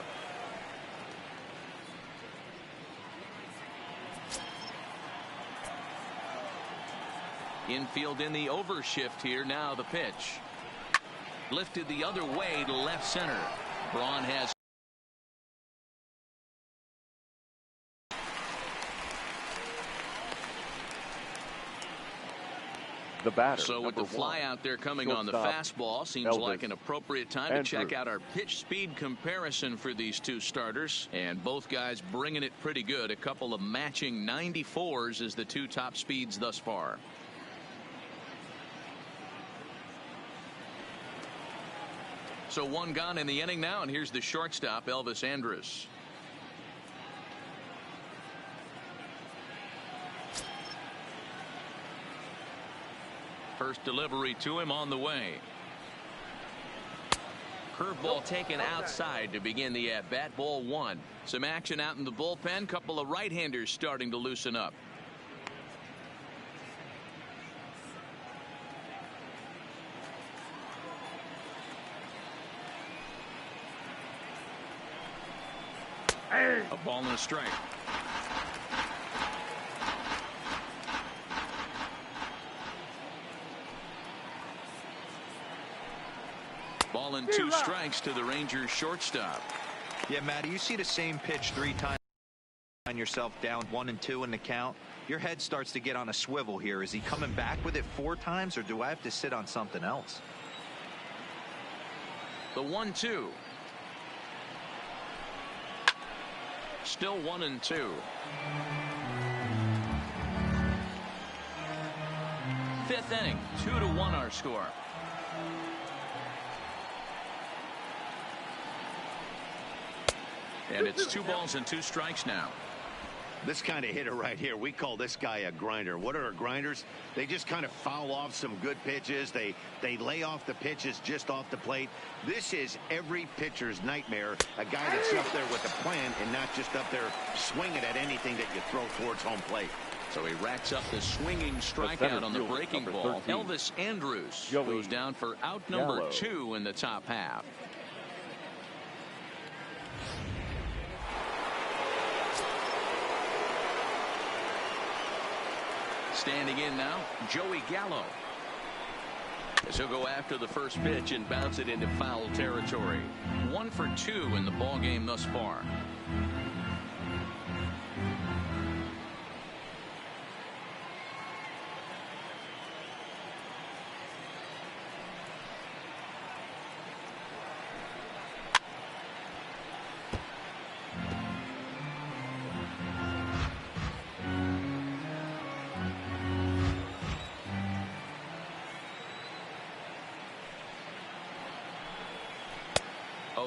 Infield in the overshift here. Now the pitch. Lifted the other way to left center. Braun has the batter. So with the fly out there coming on the fastball, seems like an appropriate time to check out our pitch speed comparison for these two starters. And both guys bringing it pretty good. A couple of matching 94s as the two top speeds thus far. So 1 gone in the inning now, and here's the shortstop, Elvis Andrus. First delivery to him on the way. Curveball taken outside to begin the at-bat. Ball 1. Some action out in the bullpen. Couple of right-handers starting to loosen up. A ball and a strike. Ball and 2 strikes to the Rangers shortstop. Yeah, Matty, you see the same pitch 3 times. Find yourself down 1-2 in the count. Your head starts to get on a swivel here. Is he coming back with it 4 times, or do I have to sit on something else? The 1-2. Still 1-2. 5th inning, 2-1 our score. And it's 2 balls and 2 strikes now. This kind of hitter right here, we call this guy a grinder. What are grinders? They just kind of foul off some good pitches. They lay off the pitches just off the plate. This is every pitcher's nightmare. A guy that's up there with a plan and not just up there swinging at anything that you throw towards home plate. So he racks up the swinging strikeout on the breaking ball. 13. Elvis Andrus goes down for out number 2 in the top half. Standing in now, Joey Gallo. As he'll go after the first pitch and bounce it into foul territory. 1 for 2 in the ballgame thus far.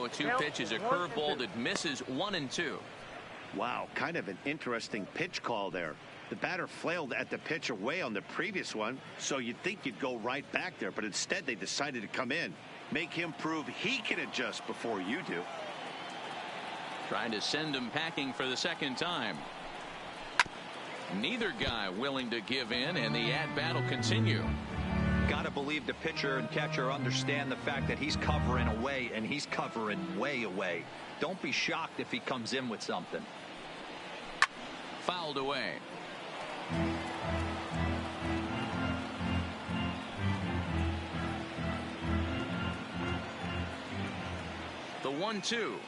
A 2 pitch is a curveball that misses 1-2. Wow, kind of an interesting pitch call there. The batter flailed at the pitch away on the previous one, so you'd think you'd go right back there, but instead they decided to come in. Make him prove he can adjust before you do. Trying to send him packing for the 2nd time. Neither guy willing to give in, and the at-bat will continue. Got to believe the pitcher and catcher understand the fact that he's covering away, and he's covering way away. Don't be shocked if he comes in with something. Fouled away. The 1-2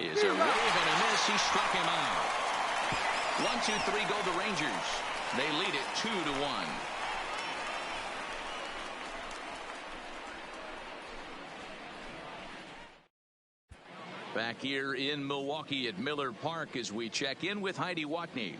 is a wave and a miss. He struck him out. 1-2-3 go the Rangers. They lead it 2-1. Back here in Milwaukee at Miller Park as we check in with Heidi Watney.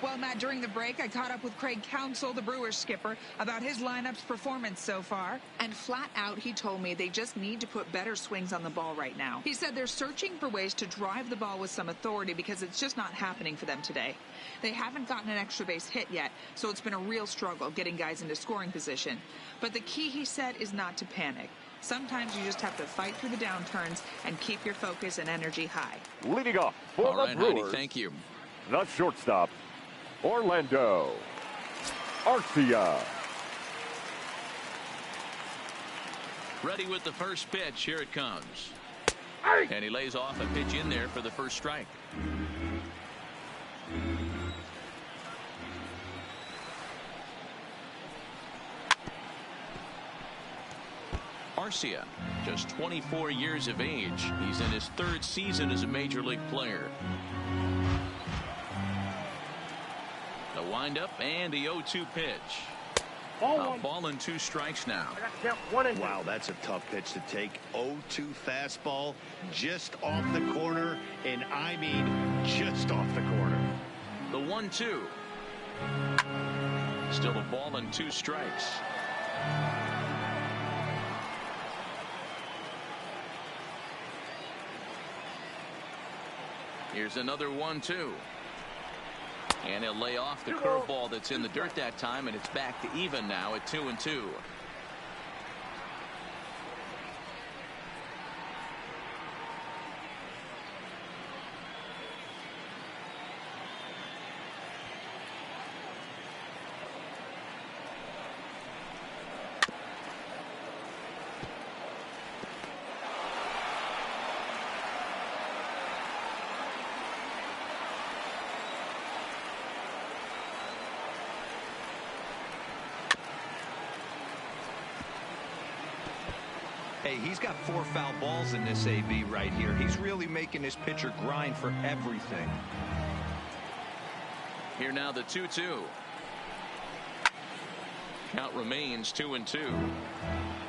Well, Matt, during the break, I caught up with Craig Counsell, the Brewers skipper, about his lineup's performance so far. And flat out, he told me they just need to put better swings on the ball right now. He said they're searching for ways to drive the ball with some authority because it's just not happening for them today. They haven't gotten an extra base hit yet, so it's been a real struggle getting guys into scoring position. But the key, he said, is not to panic. Sometimes you just have to fight through the downturns and keep your focus and energy high. Leading off for the Brewers, Heidi, thank you. the shortstop, Orlando Arcia. Ready with the first pitch. Here it comes. And he lays off a pitch in there for the first strike. Arcia, just 24 years of age. He's in his third season as a major league player. The windup and the 0-2 pitch. A ball and 2 strikes now. Wow, that's a tough pitch to take. 0-2 fastball just off the corner, and I mean just off the corner. The 1-2. Still a ball and 2 strikes. Here's another 1-2. And he'll lay off the curveball that's in the dirt that time, and it's back to even now at 2-2. Hey, he's got 4 foul balls in this AB right here. He's really making his pitcher grind for everything. Here now the 2-2. Count remains 2-2.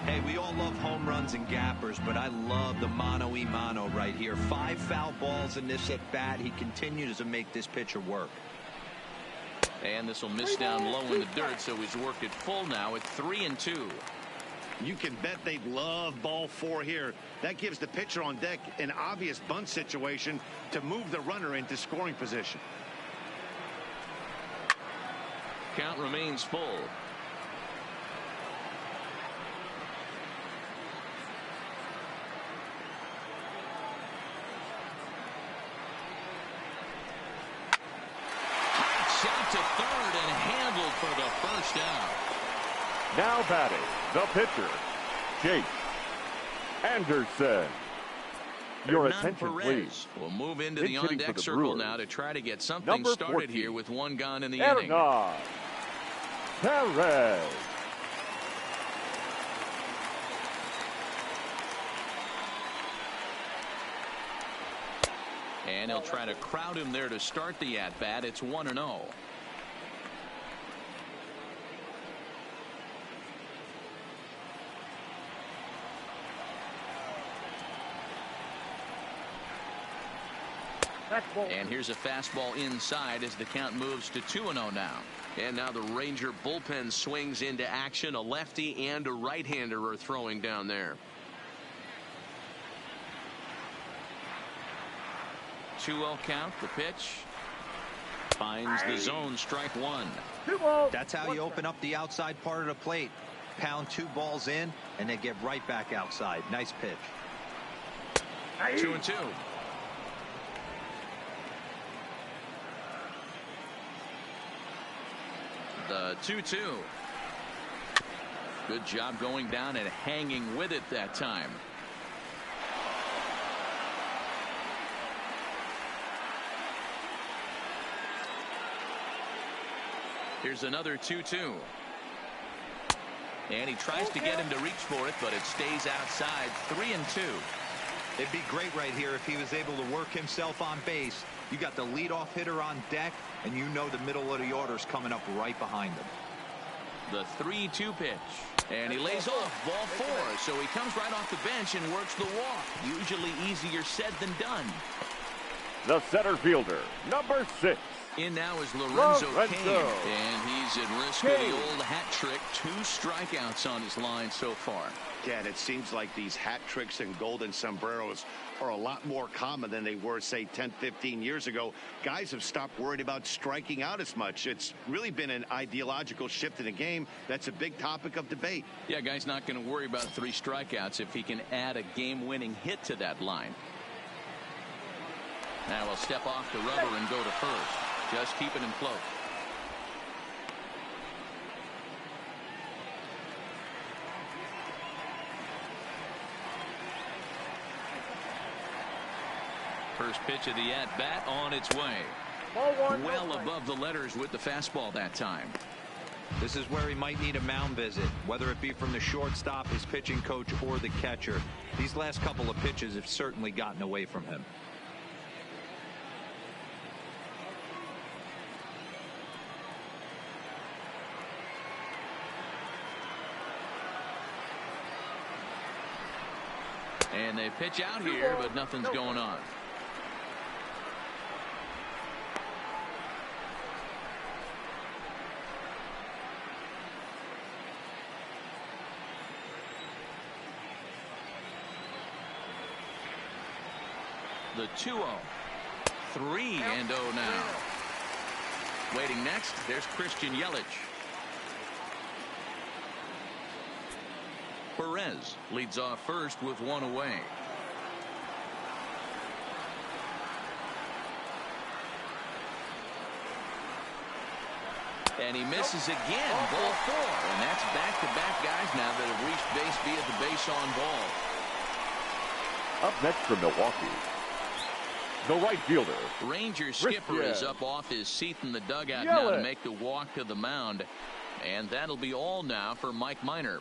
Hey, we all love home runs and gappers, but I love the mano-a-mano right here. 5 foul balls in this at bat. He continues to make this pitcher work. And this will miss down low in the dirt, so he's worked it full now at 3-2. You can bet they love ball 4 here. That gives the pitcher on deck an obvious bunt situation to move the runner into scoring position. Count remains full. Hot shot to third and handled for the first out. Now batting, the pitcher, Jake Anderson. Your attention, please. We'll move into the Hitting on-deck the circle Brewers, now to try to get something number started 14, here with 1 gone in the inning. Perez. And he'll try to crowd him there to start the at-bat. It's 1-0. And here's a fastball inside as the count moves to 2-0 now. And now the Ranger bullpen swings into action. A lefty and a right-hander are throwing down there. 2-0 count. The pitch finds the zone. Strike 1. That's how you open up the outside part of the plate. Pound 2 balls in and then get right back outside. Nice pitch. 2-2. The 2-2. Good job going down and hanging with it that time. Here's another 2-2. And he tries to get him to reach for it, but it stays outside. 3-2. It'd be great right here if he was able to work himself on base. You got the leadoff hitter on deck, and you know the middle of the order is coming up right behind him. The 3-2 pitch. And he lays off ball 4. So he comes right off the bench and works the walk. Usually easier said than done. The center fielder, number 6. In now is Lorenzo Cain. And he's at risk of the old hat trick. 2 strikeouts on his line so far. Yeah, and it seems like these hat tricks and golden sombreros are a lot more common than they were, say, 10, 15 years ago. Guys have stopped worried about striking out as much. It's really been an ideological shift in the game. That's a big topic of debate. Yeah, guy's not going to worry about 3 strikeouts if he can add a game-winning hit to that line. Now he'll step off the rubber and go to first. Just keeping him close. First pitch of the at-bat on its way. Well above the letters with the fastball that time. This is where he might need a mound visit, whether it be from the shortstop, his pitching coach, or the catcher. These last couple of pitches have certainly gotten away from him. And they pitch out here, but nothing's going on. The 2-0. 3-0 now. Waiting next, there's Christian Yelich. Perez leads off first with 1 away. And he misses again. Ball 4. And that's back-to-back guys now that have reached base via the base on ball. Up next from Milwaukee, the right fielder. Rangers skipper is up off his seat in the dugout now to make the walk to the mound. And that'll be all now for Mike Minor.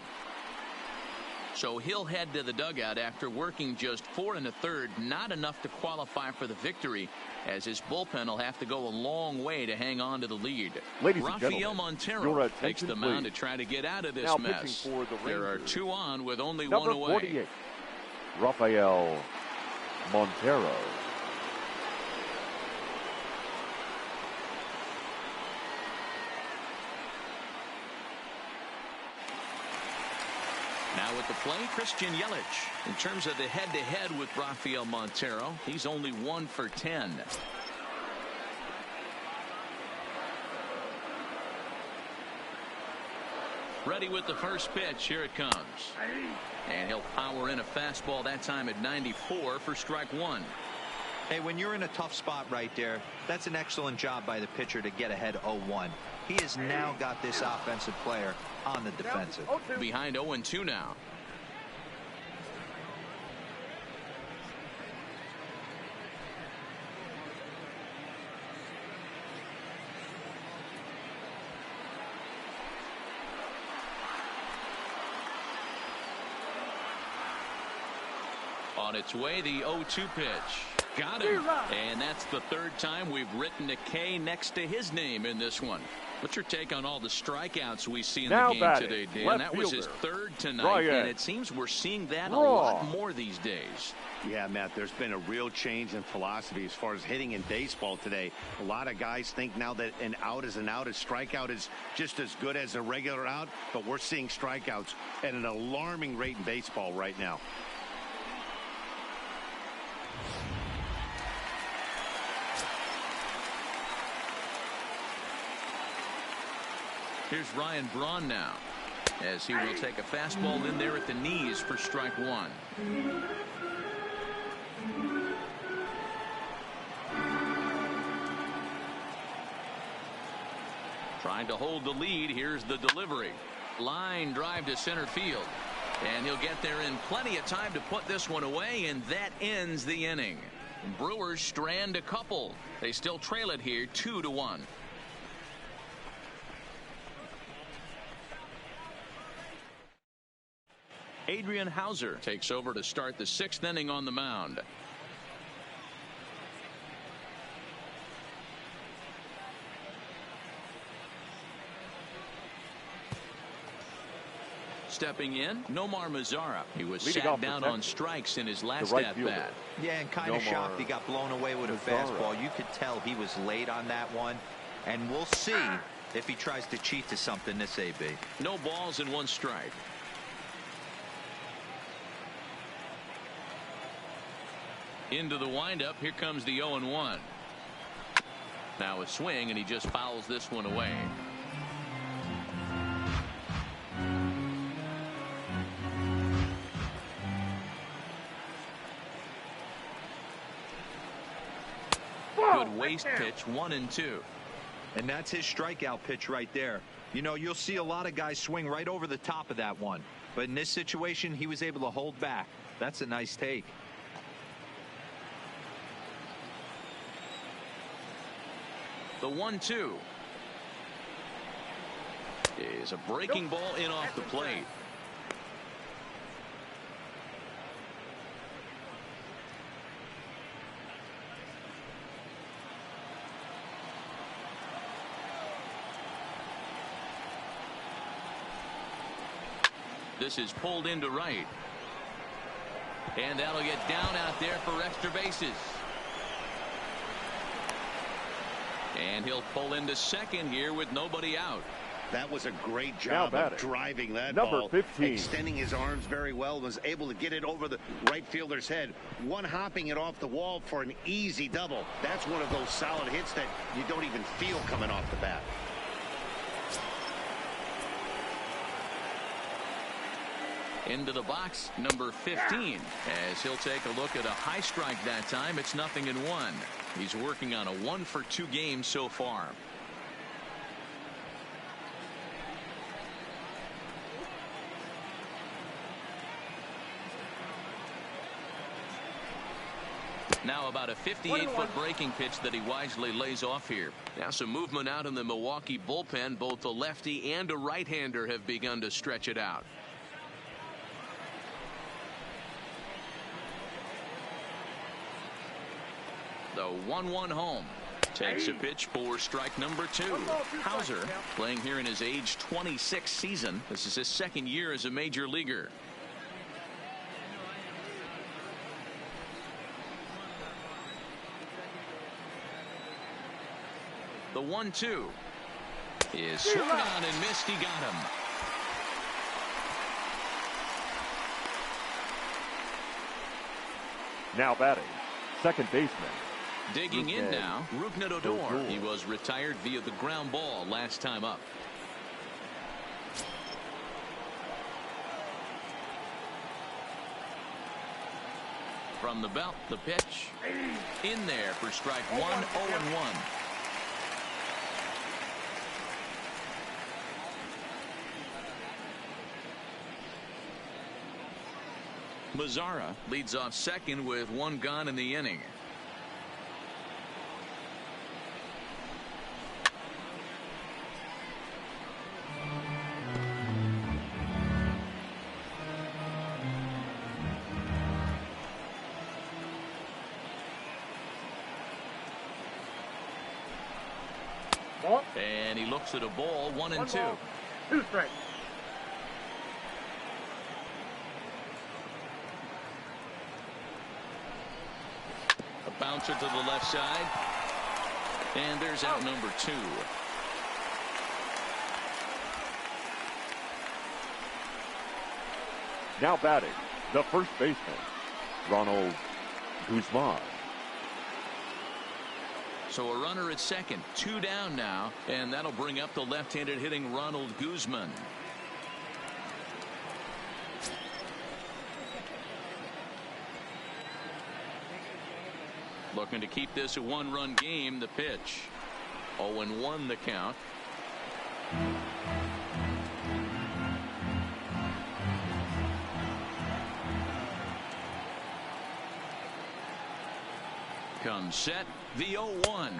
So he'll head to the dugout after working just 4 1/3, not enough to qualify for the victory, as his bullpen will have to go a long way to hang on to the lead. Rafael Montero takes the mound to try to get out of this mess. There are 2 on with only 1 away. 48, Rafael Montero. Now at the plate, Christian Yelich. In terms of the head-to-head with Rafael Montero, he's only 1 for 10. Ready with the first pitch. Here it comes. And he'll power in a fastball that time at 94 for strike 1. Hey, when you're in a tough spot right there, that's an excellent job by the pitcher to get ahead 0-1. He has now got this offensive player on the defensive. Behind 0-2 now. On its way, the 0-2 pitch. Got him. And that's the 3rd time we've written a K next to his name in this one. What's your take on all the strikeouts we see in the game today, Dan? That was his 3rd tonight, and it seems we're seeing that a lot more these days. Yeah, Matt, there's been a real change in philosophy as far as hitting in baseball today. A lot of guys think now that an out is an out. A strikeout is just as good as a regular out, but we're seeing strikeouts at an alarming rate in baseball right now. Here's Ryan Braun now, as he will take a fastball in there at the knees for strike 1. Trying to hold the lead. Here's the delivery. Line drive to center field. And he'll get there in plenty of time to put this one away, and that ends the inning. Brewers strand a couple. They still trail it here 2-1. Adrian Hauser takes over to start the 6th inning on the mound. Stepping in, Nomar Mazara. He was sat down on strikes in his last at-bat. Yeah, and kind of shocked he got blown away with a fastball. You could tell he was late on that one. And we'll see if he tries to cheat to something this AB. No balls and 1 strike. Into the windup. Here comes the 0-1. Now a swing, and he just fouls this one away. Good waste pitch, 1-2. And that's his strikeout pitch right there. You know, you'll see a lot of guys swing right over the top of that one. But in this situation, he was able to hold back. That's a nice take. The 1-2 is a breaking ball in off the plate. This is pulled into right. And that'll get down out there for extra bases. And he'll pull into second here with nobody out. That was a great job of driving that ball. 15. Extending his arms very well. Was able to get it over the right fielder's head. One hopping it off the wall for an easy double. That's one of those solid hits that you don't even feel coming off the bat. Into the box, number 15, as he'll take a look at a high strike that time. It's 0-1. He's working on a 1-for-2 game so far. Now about a 58-foot breaking pitch that he wisely lays off here. Now some movement out in the Milwaukee bullpen. Both a lefty and a right-hander have begun to stretch it out. The 1-1 home. Takes a pitch for strike number 2. Hauser playing here in his age 26 season. This is his 2nd year as a major leaguer. The 1-2 is swung on and missed. He got him. Now batting, second baseman. Digging in now, Rougned Odor. He was retired via the ground ball last time up. From the belt, the pitch. In there for strike 1, 0-1. Mazara leads off second with 1 gone in the inning. And he looks at a ball, 1-2. 2 strikes. A bouncer to the left side. And there's out number 2. Now batting, the first baseman, Ronald Guzman. So a runner at second, 2 down now, and that'll bring up the left-handed hitting Ronald Guzman. Looking to keep this a 1-run game. The pitch. 0-1 the count. Comes set. The 0-1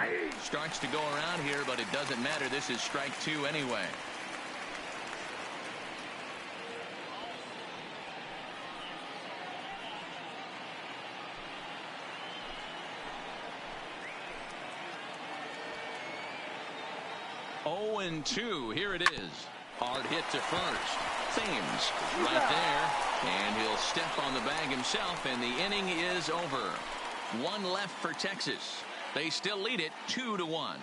starts to go around here, but it doesn't matter. This is strike 2 anyway. 0-2. Here it is. Hard hit to first. Thames right there. And he'll step on the bag himself, and the inning is over. One left for Texas. They still lead it 2-1.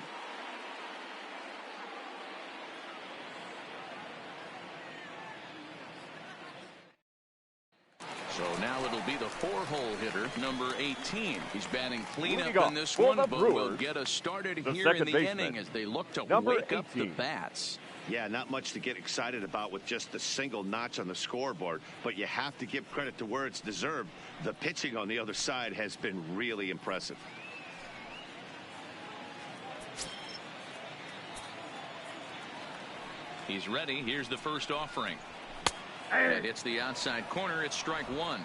So now it'll be the four-hole hitter, number 18. He's batting cleanup in this one, but will get us started here in the inning as they look to wake up the bats. Yeah, not much to get excited about with just the single notch on the scoreboard, but you have to give credit to where it's deserved. The pitching on the other side has been really impressive. He's ready. Here's the first offering. It hits the outside corner. It's strike one.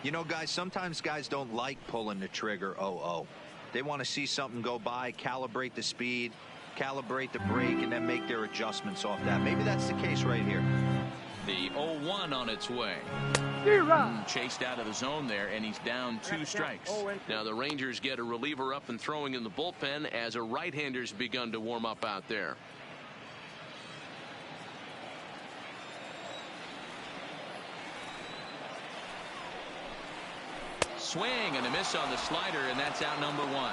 You know, guys, sometimes guys don't like pulling the trigger 0-0. They want to see something go by, calibrate the speed, calibrate the brake, and then make their adjustments off that. Maybe that's the case right here. The 0-1 on its way. Chased out of the zone there, and he's down 2 strikes. Now the Rangers get a reliever up and throwing in the bullpen as a right-hander's begun to warm up out there. Swing and a miss on the slider, and that's out number 1.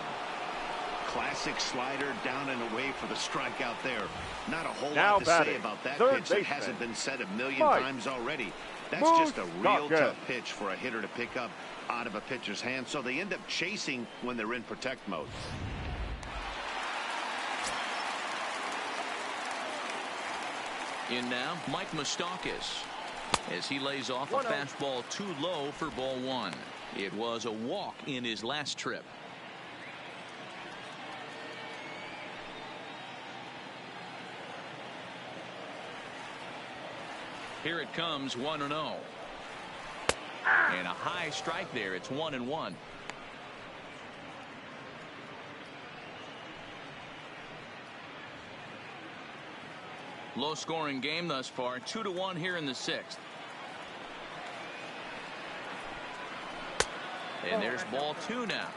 Classic slider down and away for the strikeout there. Not a whole Now lot to batting, say about that third pitch that baseman. hasn't been said a million Mike. times already. That's Move, just a real Stockton. tough pitch for a hitter to pick up out of a pitcher's hand, so they end up chasing when they're in protect mode. In now, Mike Moustakas, as he lays off a fastball too low for ball 1. It was a walk in his last trip. Here it comes, 1-0. And a high strike there. It's 1-1. Low scoring game thus far. 2-1 here in the 6th. And there's ball 2 now.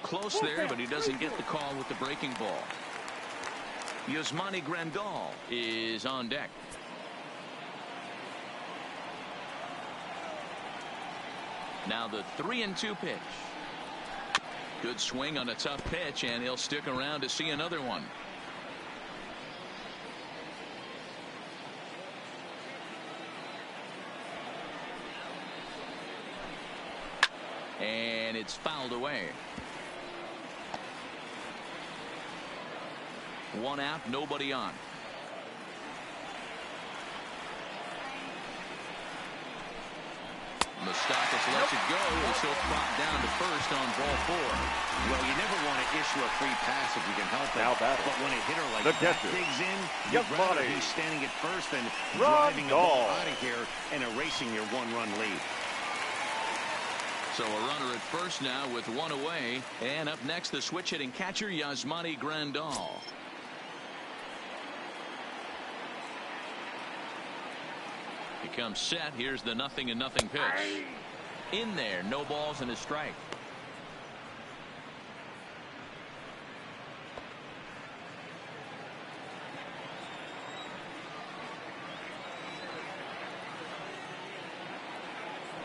Close there, but he doesn't get the call with the breaking ball. Yasmani Grandal is on deck. Now the 3-2 pitch. Good swing on a tough pitch, and he'll stick around to see another one. And it's fouled away. 1 out, nobody on. Moustakas lets it go as he'll drop down to first on ball 4. Well, you never want to issue a free pass if you can help it. Now batting. But when a hitter like The that catcher. digs in, you'd rather be standing at first than driving the ball out of here and erasing your 1-run lead. So a runner at first now with 1 away. And up next, the switch hitting catcher, Yasmani Grandal. He comes set. Here's the 0-0 pitch. In there, no balls and a strike.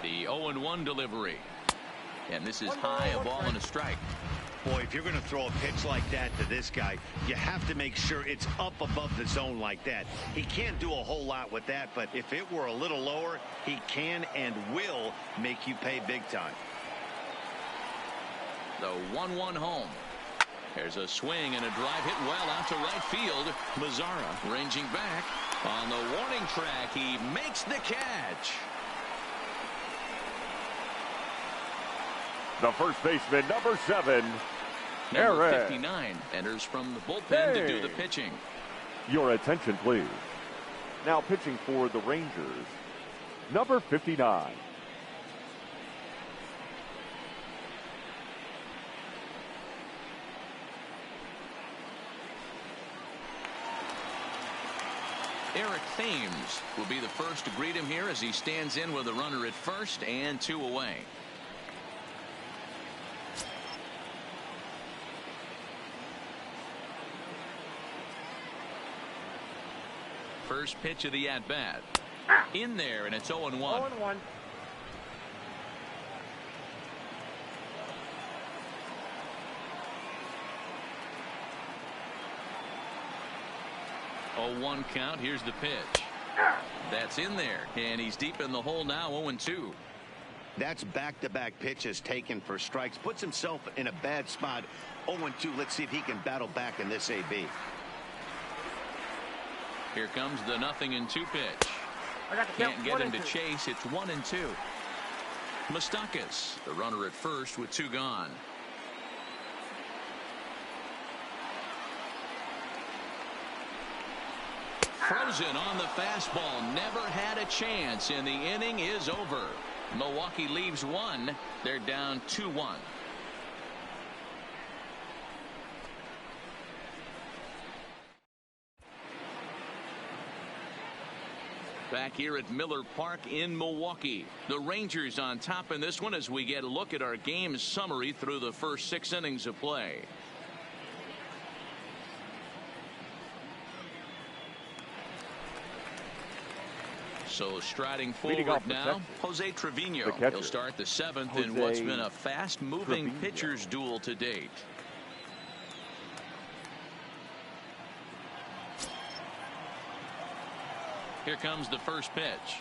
The 0-1 delivery. And this is high, a ball and a strike. Boy, if you're going to throw a pitch like that to this guy, you have to make sure it's up above the zone like that. He can't do a whole lot with that, but if it were a little lower, he can and will make you pay big time. The 1-1 home. There's a swing and a drive hit well out to right field. Mazzara ranging back on the warning track. He makes the catch. The first baseman, number 7, Number Eric. 59 enters from the bullpen to do the pitching. Your attention, please. Now pitching for the Rangers, number 59. Eric Thames will be the first to greet him here as he stands in with a runner at first and 2 away. First pitch of the at-bat. In there, and it's 0-1. 0-1. Oh, 1 count. Here's the pitch. That's in there, and he's deep in the hole now. 0-2. That's back-to-back pitches taken for strikes. Puts himself in a bad spot. 0-2. Let's see if he can battle back in this AB. Here comes the 0-2 pitch. Can't get him to chase. It's 1-2. Moustakas, the runner at first with 2 gone. Frozen on the fastball. Never had a chance, and the inning is over. Milwaukee leaves 1. They're down 2-1. Back here at Miller Park in Milwaukee. The Rangers on top in this one as we get a look at our game summary through the first 6 innings of play. So striding forward now, Jose Trevino. He'll start the 7th in what's been a fast-moving pitcher's duel to date. Here comes the first pitch.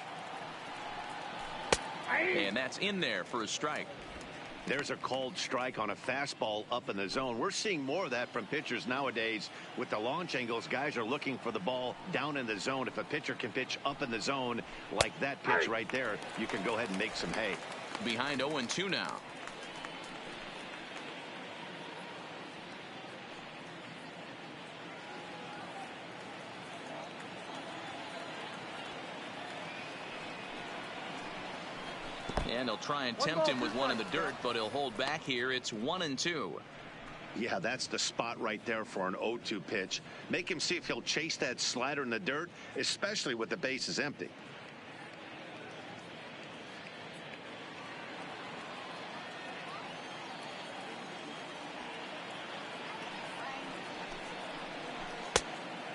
And that's in there for a strike. There's a called strike on a fastball up in the zone. We're seeing more of that from pitchers nowadays. With the launch angles, guys are looking for the ball down in the zone. If a pitcher can pitch up in the zone like that pitch right there, you can go ahead and make some hay. Behind 0-2 now. And he'll try and tempt him with one in the dirt, but he'll hold back here. It's 1-2. Yeah, that's the spot right there for an 0-2 pitch. Make him see if he'll chase that slider in the dirt, especially with the bases empty.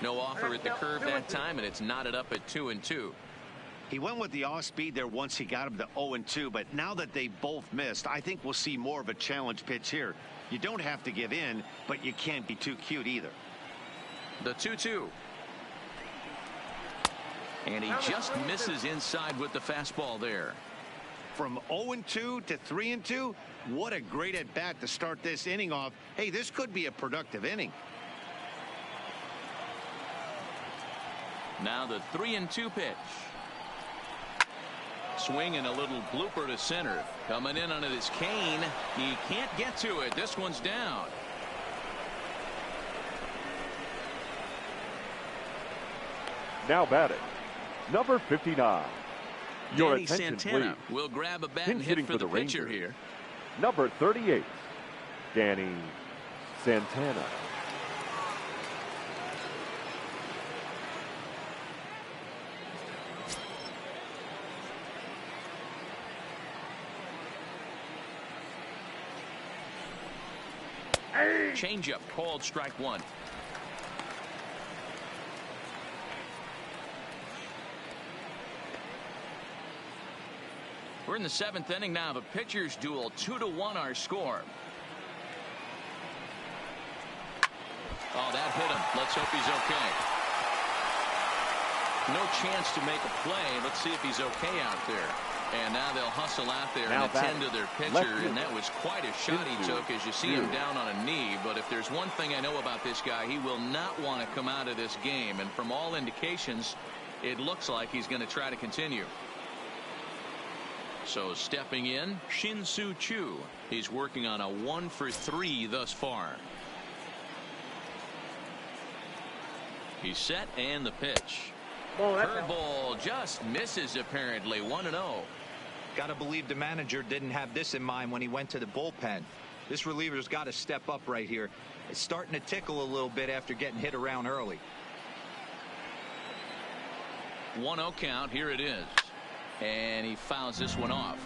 No offer at the curve that time, and it's knotted up at 2-2. He went with the off speed there once he got him to 0-2, but now that they both missed, I think we'll see more of a challenge pitch here. You don't have to give in, but you can't be too cute either. The 2-2. And he just misses inside with the fastball there. From 0-2 to 3-2, what a great at bat to start this inning off. Hey, this could be a productive inning. Now the 3-2 pitch. Swing and a little blooper to center. Coming in on it is Kane. He can't get to it. This one's down. Now batting, number 59. Your Danny attention, Santana please. will grab a bat Pinch and hit hitting for the pitcher Rangers. here. Number 38, Danny Santana. Changeup called strike 1. We're in the 7th inning now of a pitcher's duel. 2-1 our score. Oh, that hit him. Let's hope he's okay. No chance to make a play. Let's see if he's okay out there. And now they'll hustle out there and attend to their pitcher, and that was quite a shot he took as you see him down on a knee. But if there's one thing I know about this guy, he will not want to come out of this game. And from all indications, it looks like he's going to try to continue. So stepping in, Shin-Soo Choo. He's working on a 1-for-3 thus far. He's set, and the pitch. Curveball just misses apparently. 1-0. Got to believe the manager didn't have this in mind when he went to the bullpen. This reliever's got to step up right here. It's starting to tickle a little bit after getting hit around early. 1-0 count. Here it is. And he fouls this one off.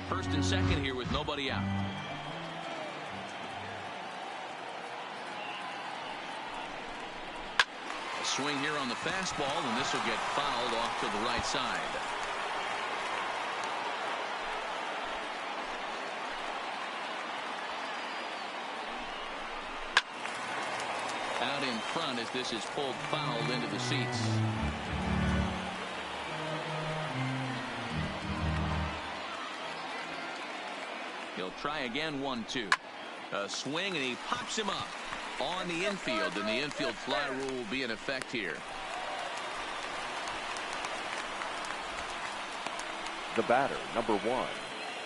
First and second here with nobody out. A swing here on the fastball, and this will get fouled off to the right side. Out in front as this is pulled foul into the seats. He'll try again. 1-2. A swing, and he pops him up on the infield, and the infield fly rule will be in effect here. The batter, number 1,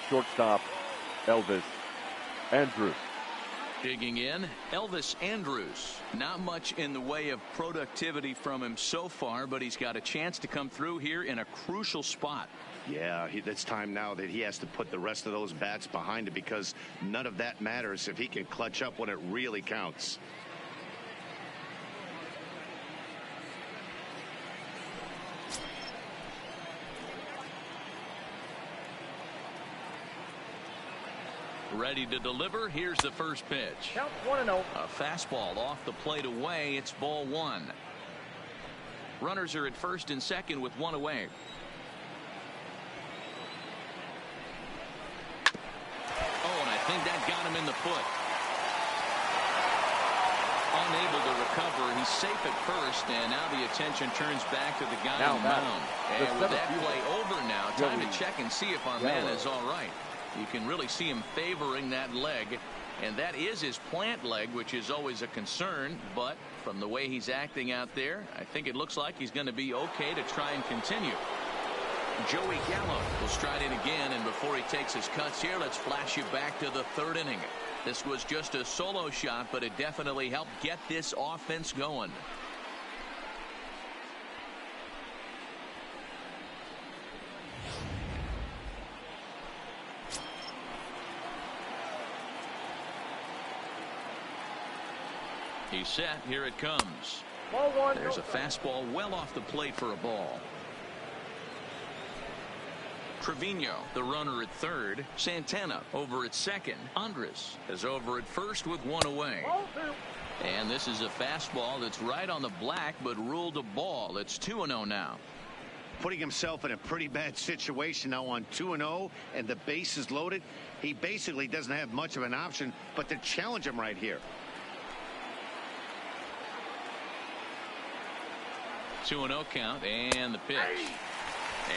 shortstop Elvis Andrus. Digging in, Elvis Andrus. Not much in the way of productivity from him so far, but he's got a chance to come through here in a crucial spot. Yeah, it's time now that he has to put the rest of those bats behind it, because none of that matters if he can clutch up when it really counts. Ready to deliver. Here's the first pitch. Count 1-0. A fastball off the plate away. It's ball 1. Runners are at first and second with 1 away. Oh, and I think that got him in the foot. Unable to recover. He's safe at first, and now the attention turns back to the guy on the mound. And with that play over now, time to check and see if our man is all right. You can really see him favoring that leg, and that is his plant leg, which is always a concern. But from the way he's acting out there, I think it looks like he's going to be okay to try and continue. Joey Gallo will stride in again, and before he takes his cuts here, let's flash you back to the 3rd inning. This was just a solo shot, but it definitely helped get this offense going. He's set. Here it comes. Ball 1. There's a fastball well off the plate for a ball. Trevino, the runner at third. Santana over at second. Andres is over at first with 1 away. Ball 2. And this is a fastball that's right on the black, but ruled a ball. It's 2-0 now. Putting himself in a pretty bad situation now on 2-0, and the base is loaded. He basically doesn't have much of an option but to challenge him right here. 2-0 count, and the pitch.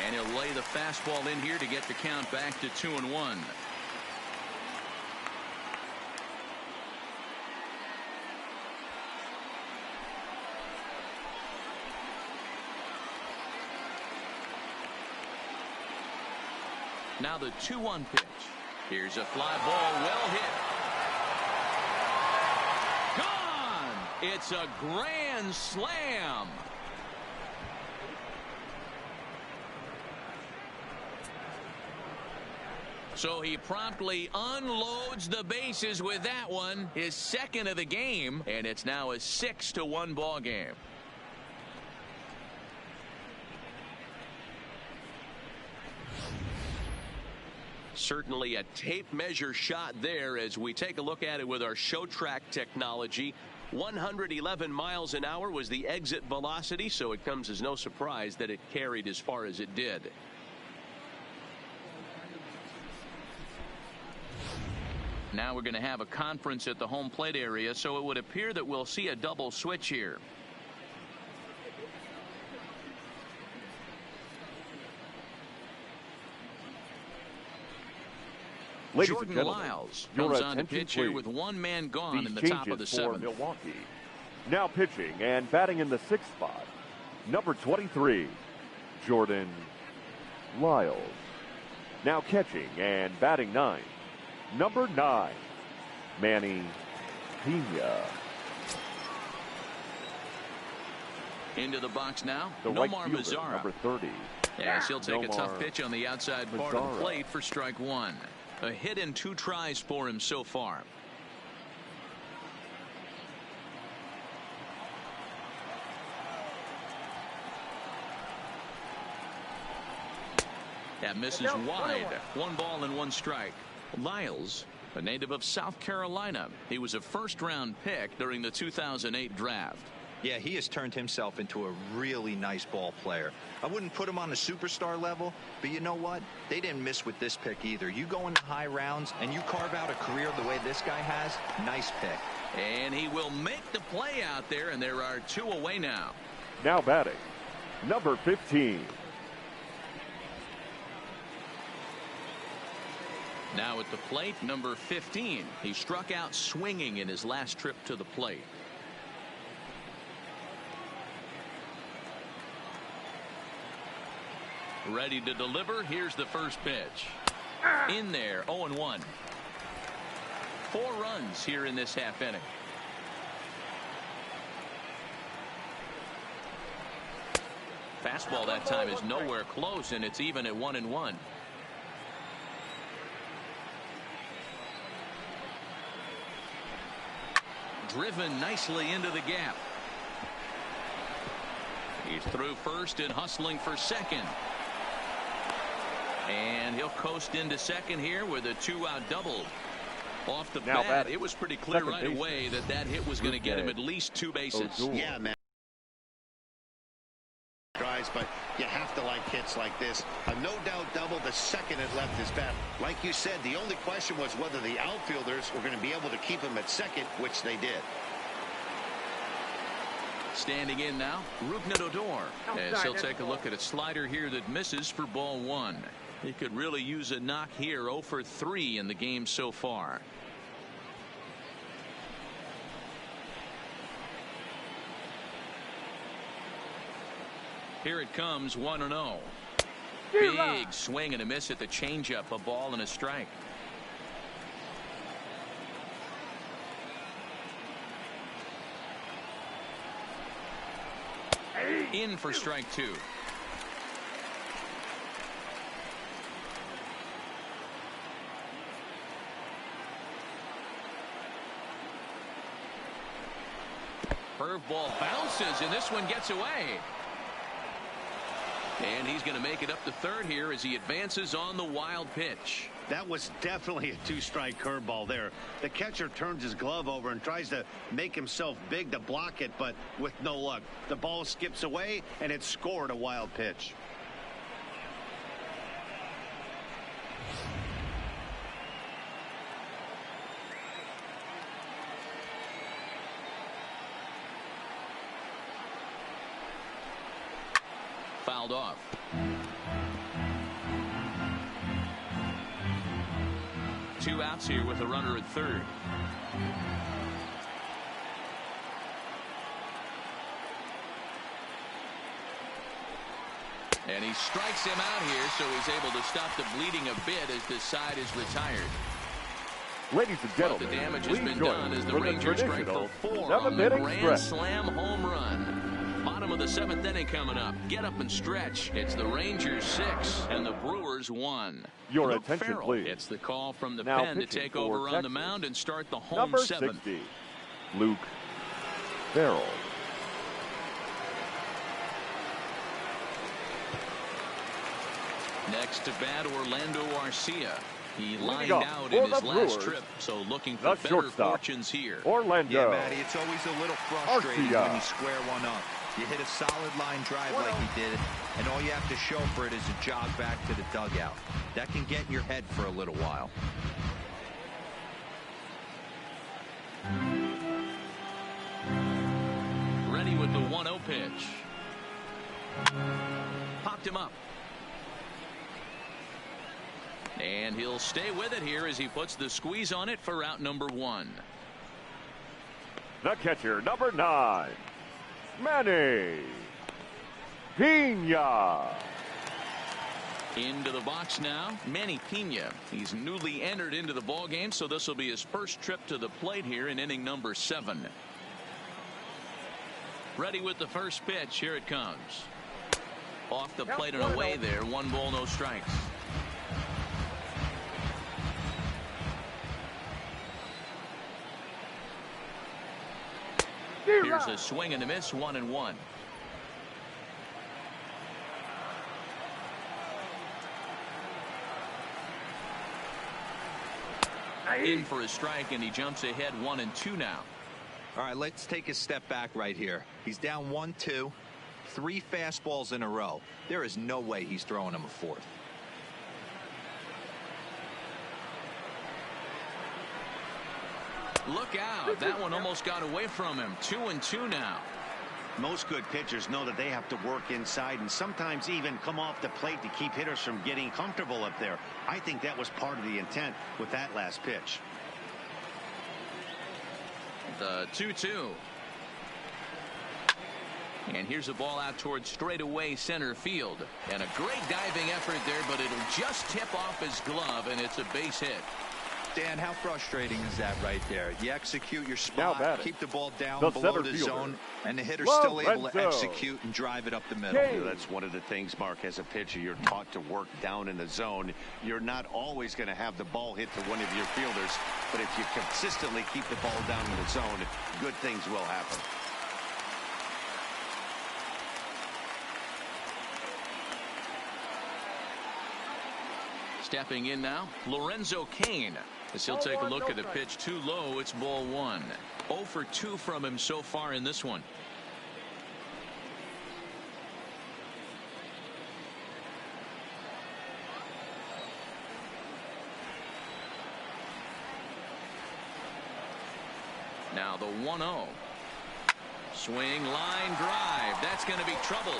And he'll lay the fastball in here to get the count back to 2-1. Now the 2-1 pitch. Here's a fly ball, well hit. Gone! It's a grand slam. So he promptly unloads the bases with that one, his second of the game, and it's now a 6-1 ball game. Certainly a tape measure shot there as we take a look at it with our show track technology. 111 miles an hour was the exit velocity, so it comes as no surprise that it carried as far as it did. Now we're going to have a conference at the home plate area, so it would appear that we'll see a double switch here. Ladies Jordan and gentlemen, Lyles your comes on to attention, pitch here please. with 1 man gone These in the top of the changes for 7th. Milwaukee. Now pitching and batting in the 6th spot, number 23, Jordan Lyles. Now catching and batting 9, number 9, Manny Pena. Into the box now, The right Nomar fielder, Mazara. number 30. Yes, he'll take a tough Nomar pitch on the outside part of the Mazara. plate for strike 1. A hit in 2 tries for him so far. That misses wide. 1 ball and 1 strike. Lyles, a native of South Carolina. He was a first-round pick during the 2008 draft. Yeah, he has turned himself into a really nice ball player. I wouldn't put him on the superstar level, but you know what? They didn't miss with this pick either. You go into high rounds and you carve out a career the way this guy has, nice pick. And he will make the play out there, and there are 2 away now. Now batting, number 15. Now at the plate, number 15. He struck out swinging in his last trip to the plate. Ready to deliver. Here's the first pitch. In there, 0-1. 4 runs here in this half inning. Fastball that time is nowhere close, and it's even at 1-1. Driven nicely into the gap. He's through first and hustling for second. And he'll coast into second here with a 2-out double. Off the bat, it was pretty clear right away that hit was going to get him at least 2 bases. Yeah, man. Drives, but you have to like hits like this. A no-doubt double the second it left his bat. Like you said, the only question was whether the outfielders were going to be able to keep him at second, which they did. Standing in now, Rougned Odor, as he'll take a look at a slider here that misses for ball 1. He could really use a knock here. 0 for 3 in the game so far. Here it comes, 1-0. Big swing and a miss at the changeup. A ball and a strike. In for strike 2. Curveball bounces, and this one gets away. And he's going to make it up to third here as he advances on the wild pitch. That was definitely a 2-strike curveball there. The catcher turns his glove over and tries to make himself big to block it, but with no luck. The ball skips away, and it scored a wild pitch. Fouled off. Two outs here with a runner at third. And he strikes him out here, so he's able to stop the bleeding a bit as this side is retired. Ladies and gentlemen, but the damage has been done as the for Rangers strike for 4 on the grand slam home run. Bottom of the 7th inning coming up. Get up and stretch. It's the Rangers 6 and the Brewers 1. Your Luke attention, Farrell please. It's the call from the Now pen to take over Texas, on the mound and start the home number 7th. 60, Luke Farrell. Next to bat, Orlando Arcia. He lined up out for in his the last Brewers, trip, so looking the for better shortstop, fortunes here. Orlando. Yeah, Matty, it's always a little frustrating Arcia. when you square one up. You hit a solid line drive like he did, and all you have to show for it is a jog back to the dugout. That can get in your head for a little while. Ready with the 1-0 pitch. Popped him up. And he'll stay with it here as he puts the squeeze on it for out number 1. The catcher, number 9, Manny Pena. Into the box now, Manny Pena. He's newly entered into the ballgame, so this will be his first trip to the plate here in inning number 7. Ready with the first pitch. Here it comes. Off the plate and away there. 1 ball, no strikes. Here's a swing and a miss. 1-1. In for a strike, and he jumps ahead 1-2 now. All right, let's take a step back right here. He's down 1-2, 3 fastballs in a row. There is no way he's throwing him a fourth. Look out. That one almost got away from him. 2-2 now. Most good pitchers know that they have to work inside and sometimes even come off the plate to keep hitters from getting comfortable up there. I think that was part of the intent with that last pitch. The 2-2. And here's a ball out towards straightaway center field. And a great diving effort there, but it'll just tip off his glove, and it's a base hit. Dan, how frustrating is that right there? You execute your spot, keep the ball down below the zone, and the hitter's still able to execute and drive it up the middle. Yeah, that's one of the things, Mark, as a pitcher, you're taught to work down in the zone. You're not always going to have the ball hit to one of your fielders, but if you consistently keep the ball down in the zone, good things will happen. Stepping in now, Lorenzo Cain. As he'll take a look at the pitch too low, it's ball 1. 0 for 2 from him so far in this one. Now the 1-0. Swing, line drive. That's going to be trouble.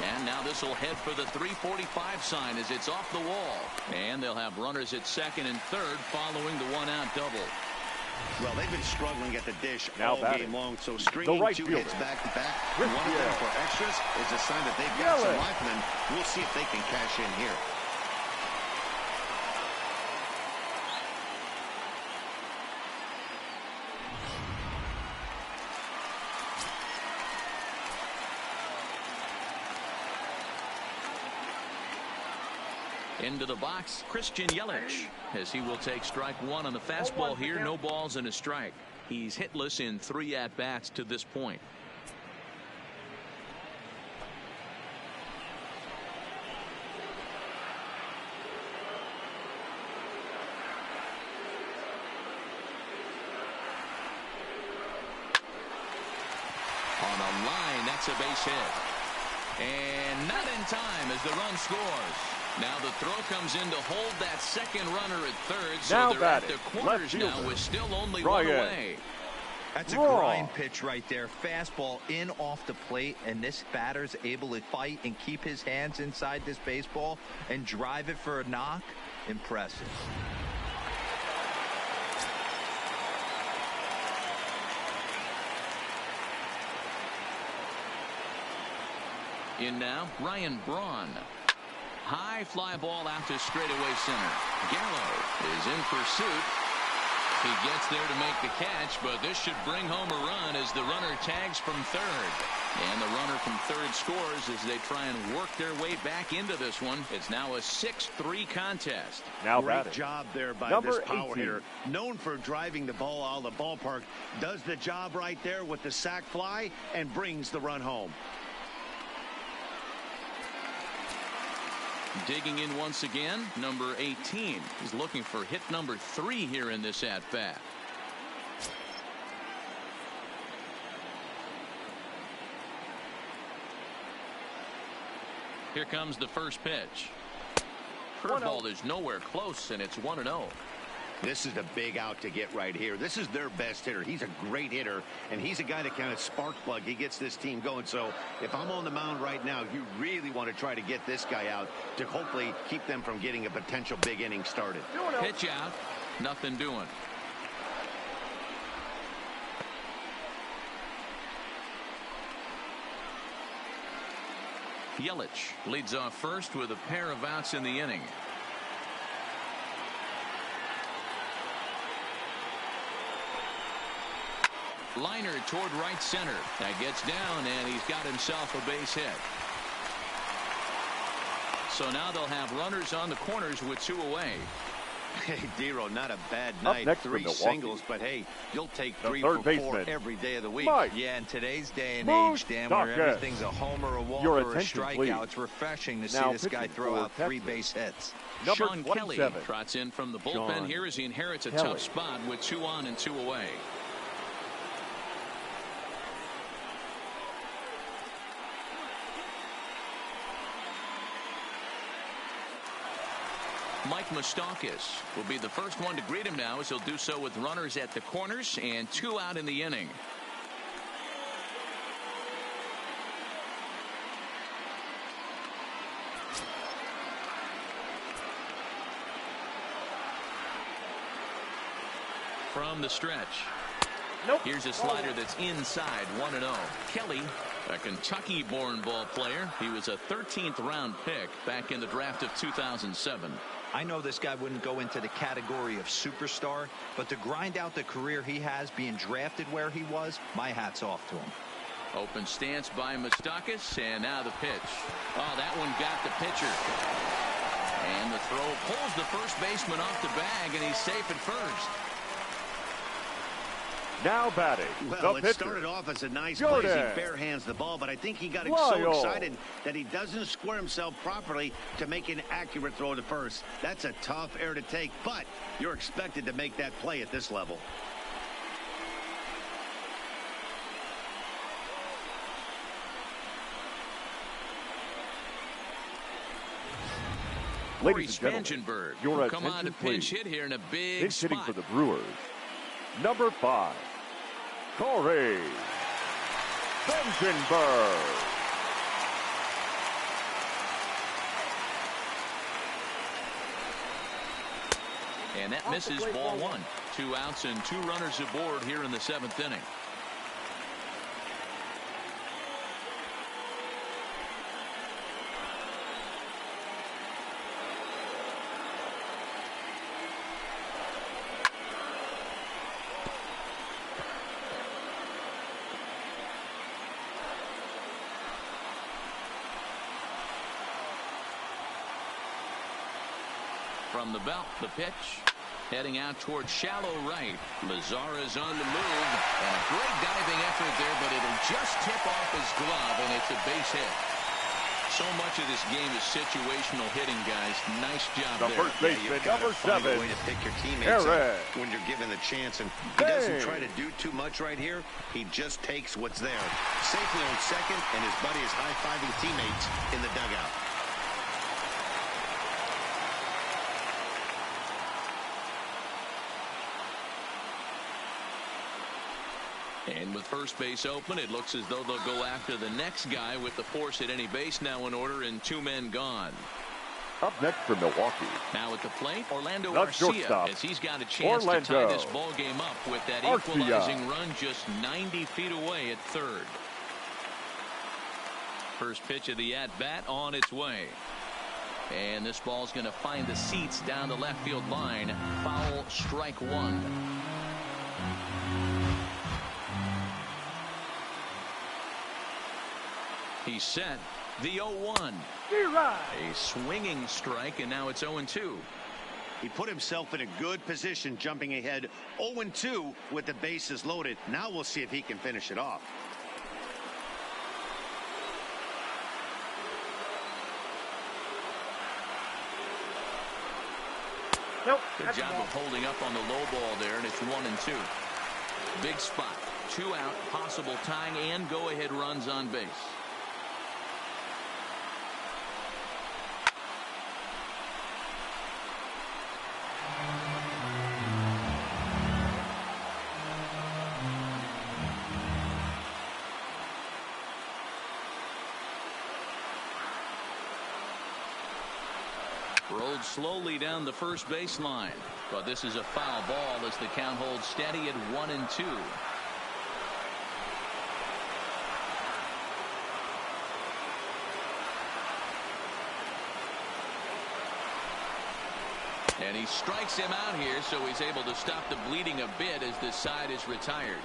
And now this will head for the 345 sign as it's off the wall. And they'll have runners at second and third following the 1-out double. Well, they've been struggling at the dish all game long, so stringing 2 hits back-to-back, one of them for extras, is a sign that they've got some life in them. We'll see if they can cash in here. Into the box, Christian Yelich, as he will take strike 1 on the fastball here. No balls and a strike. He's hitless in 3 at-bats to this point. On a line, that's a base hit. And not in time as the run scores. Now the throw comes in to hold that second runner at third, so now they're at the corners now with still only 1 away. That's a grind pitch right there. Fastball in off the plate, and this batter's able to fight and keep his hands inside this baseball and drive it for a knock. Impressive. In now, Ryan Braun. High fly ball out to straightaway center. Gallo is in pursuit. He gets there to make the catch, but this should bring home a run as the runner tags from third. And the runner from third scores as they try and work their way back into this one. It's now a 6-3 contest. Now great job there by this power hitter. Known for driving the ball out of the ballpark. Does the job right there with the sac fly and brings the run home. Digging in once again, number 18. He's looking for hit number 3 here in this at-bat. Here comes the first pitch. Curveball is nowhere close, and it's 1-0. This is a big out to get right here. This is their best hitter. He's a great hitter, and he's a guy that kind of spark plug. He gets this team going. So if I'm on the mound right now, you really want to try to get this guy out to hopefully keep them from getting a potential big inning started. Pitch out. Nothing doing. Yelich leads off first with a pair of outs in the inning. Liner toward right center. That gets down, and he's got himself a base hit. So now they'll have runners on the corners with 2 away. Hey, Dero, not a bad Up night. next for 3 Milwaukee, singles, but hey, you'll take the 3 third for 4 baseman, every day of the week. Mike Yeah, in today's day and age, Dan, Moustakas. where everything's a homer, a walk, Your or a attention, strikeout, please. it's refreshing to see Now this guy pitching throw for out 3 Texas, base hits. number Sean Kelly 27. trots in from the bullpen Sean here as he inherits a Kelly. tough spot with 2 on and 2 away. Mike Moustakas will be the first one to greet him now, as he'll do so with runners at the corners and 2 out in the inning. From the stretch. Nope. Here's a slider that's inside, 1-0. Kelly, a Kentucky-born ball player. He was a 13th round pick back in the draft of 2007. I know this guy wouldn't go into the category of superstar, but to grind out the career he has being drafted where he was, my hat's off to him. Open stance by Moustakas, and now the pitch. Oh, that one got the pitcher. And the throw pulls the first baseman off the bag, and he's safe at first. Now batting, Well, the it pitcher, started off as a nice Jordan. play as he bare hands the ball, but I think he got so Lyle. excited that he doesn't square himself properly to make an accurate throw to first. That's a tough error to take, but you're expected to make that play at this level. Corey Ladies and gentlemen, Spangenberg your will come on attention, to pinch please. hit here in a big Pinch hitting spot. for the Brewers, number 5, Corey Spangenberg. And that misses, ball 1. 2 outs and 2 runners aboard here in the 7th inning. From the belt, the pitch. Heading out towards shallow right. Lazara's on the move. And a great diving effort there, but it'll just tip off his glove, and it's a base hit. So much of this game is situational hitting, guys. Nice job The there. first baseman, number Find a 7, way to pick your teammates Eric. up when you're given the chance, and he doesn't try to do too much right here. He just takes what's there. Safely on second, and his buddy is high-fiving teammates in the dugout. And with first base open, it looks as though they'll go after the next guy with the force at any base now in order and 2 men gone. Up next for Milwaukee, Now at the plate, Orlando the Garcia, shortstop, as he's got a chance to tie Orlando this ball game up with that Garcia. equalizing run just 90 feet away at third. First pitch of the at-bat on its way. And this ball's going to find the seats down the left field line. Foul, strike 1. He's set. The 0-1. A swinging strike, and now it's 0-2. He put himself in a good position, jumping ahead 0-2 with the bases loaded. Now we'll see if he can finish it off. Nope. Good job of holding up on the low ball there, and it's 1-2. Big spot. 2 out, possible tying and go-ahead runs on base. Rolled slowly down the first baseline, but this is a foul ball as the count holds steady at 1-2. And he strikes him out here, so he's able to stop the bleeding a bit as this side is retired.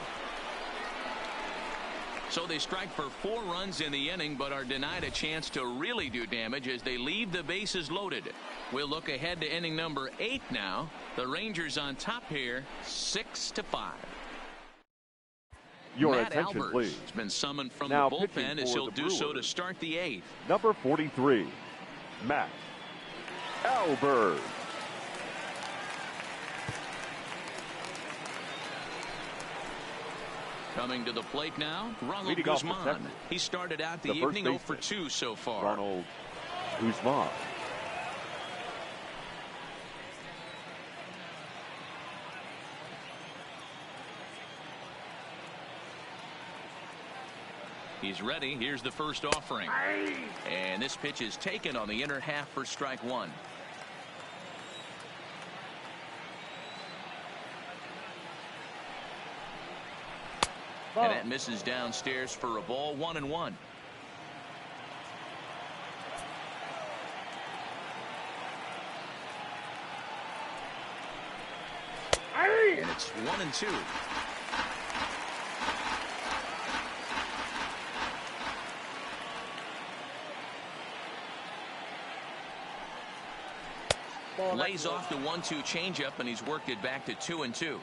So they strike for 4 runs in the inning, but are denied a chance to really do damage as they leave the bases loaded. We'll look ahead to inning number 8 now. The Rangers on top here, 6-5. Your Matt attention, Albers please. has been summoned from Now the pitching bullpen as for he'll the do so to Brewers. start the 8th. Number 43, Matt Albers. Coming to the plate now, Ronald Leading off the Guzman. second. He started out the The first evening 0 baseman, for 2 so far. Ronald Guzman. He's ready. Here's the first offering. And this pitch is taken on the inner half for strike 1. And that misses downstairs for a ball, 1-1. And it's 1-2. Lays off the 1-2 changeup, and he's worked it back to 2-2.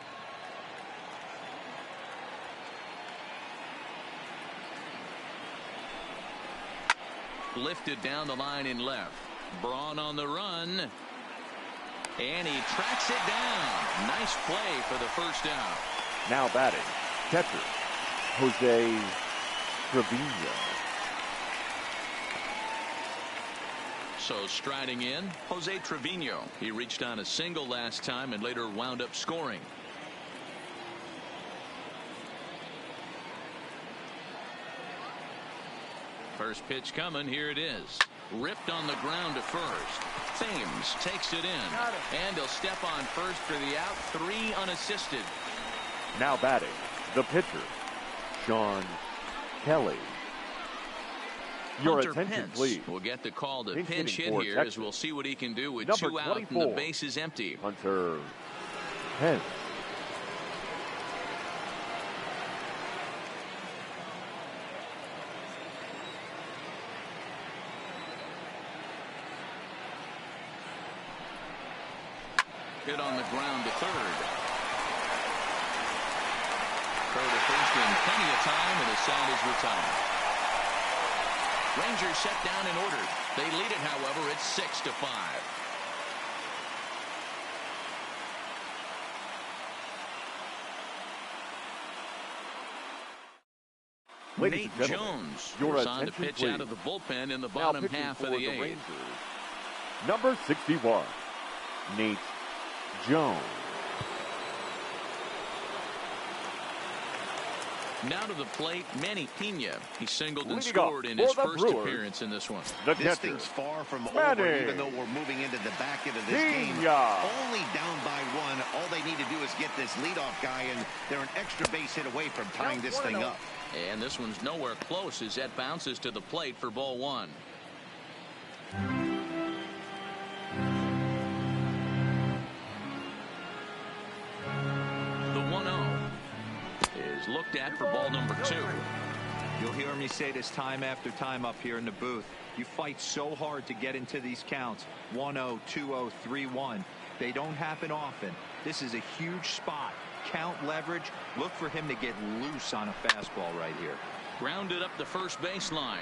Lifted down the line in left. Braun on the run. And he tracks it down. Nice play for the first out. Now batting, catcher, Jose Trevino. So striding in, Jose Trevino. He reached on a single last time and later wound up scoring. First pitch coming. Here it is. Ripped on the ground to first. Thames takes it in. And he'll step on first for the out. 3 unassisted. Now batting, the pitcher, Sean Kelly. Your Hunter attention, Pence please. will get the call to Pinch pinch hitting hit for here Texas. as we'll see what he can do with Number 2 out and the 24, base is empty. Hunter Pence. Hit on the ground to third. Throw to first in plenty of time, and the side is retired. Rangers set down and ordered. They lead it, however. It's 6-5. Ladies Nate and gentlemen, Jones your was on to attention, pitch please. out of the bullpen in the Now bottom pitching half for of the the 8th. Rangers, number 61, Nate Jones. Now to the plate, Manny Pena. He singled and Leading scored up in for his the first Brewers, appearance in this one. The This catcher, thing's far from Manny over, even though we're moving into the back end of this game. Pena. Only down by 1. All they need to do is get this leadoff guy, and they're an extra base hit away from tying this thing up. And this one's nowhere close as that bounces to the plate for ball 1. The 1-0 is looked at for ball number 2. You'll hear me say this time after time up here in the booth. You fight so hard to get into these counts. 1-0, 2-0, 3-1. They don't happen often. This is a huge spot. Count leverage. Look for him to get loose on a fastball right here. Grounded up the first baseline.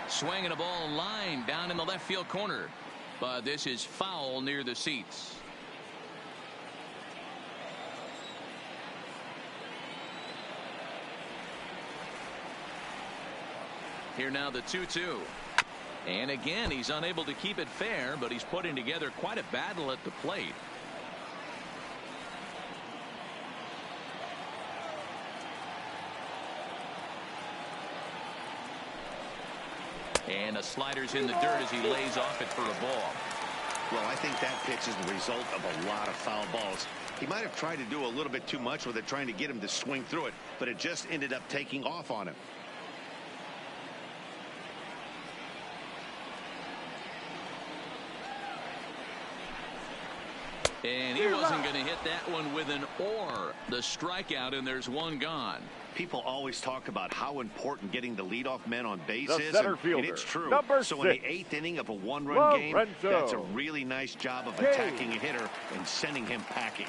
Swinging a ball line down in the left field corner. But this is foul near the seats. Here now the 2-2. And again, he's unable to keep it fair, but he's putting together quite a battle at the plate. And a slider's in the dirt as he lays off it for a ball. Well, I think that pitch is the result of a lot of foul balls. He might have tried to do a little bit too much with it, trying to get him to swing through it, but it just ended up taking off on him. And he wasn't going to hit that one with an or. The strikeout, and there's one gone. People always talk about how important getting the leadoff men on base is, and it's true. So in the 8th inning of a one-run game, that's a really nice job of attacking a hitter and sending him packing.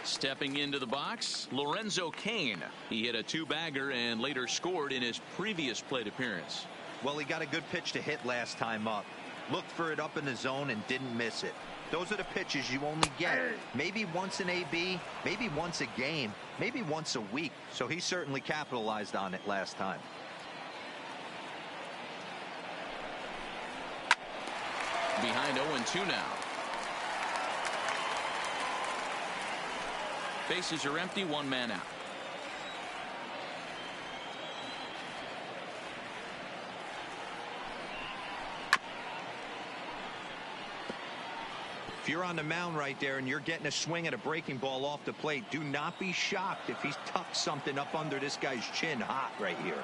Stepping into the box, Lorenzo Cain. He hit a 2-bagger and later scored in his previous plate appearance. Well, he got a good pitch to hit last time up. Looked for it up in the zone and didn't miss it. Those are the pitches you only get maybe once in AB, maybe once a game, maybe once a week. So he certainly capitalized on it last time. Behind 0-2 now. Bases are empty, one man out. If you're on the mound right there and you're getting a swing at a breaking ball off the plate, do not be shocked if he's tucked something up under this guy's chin hot right here.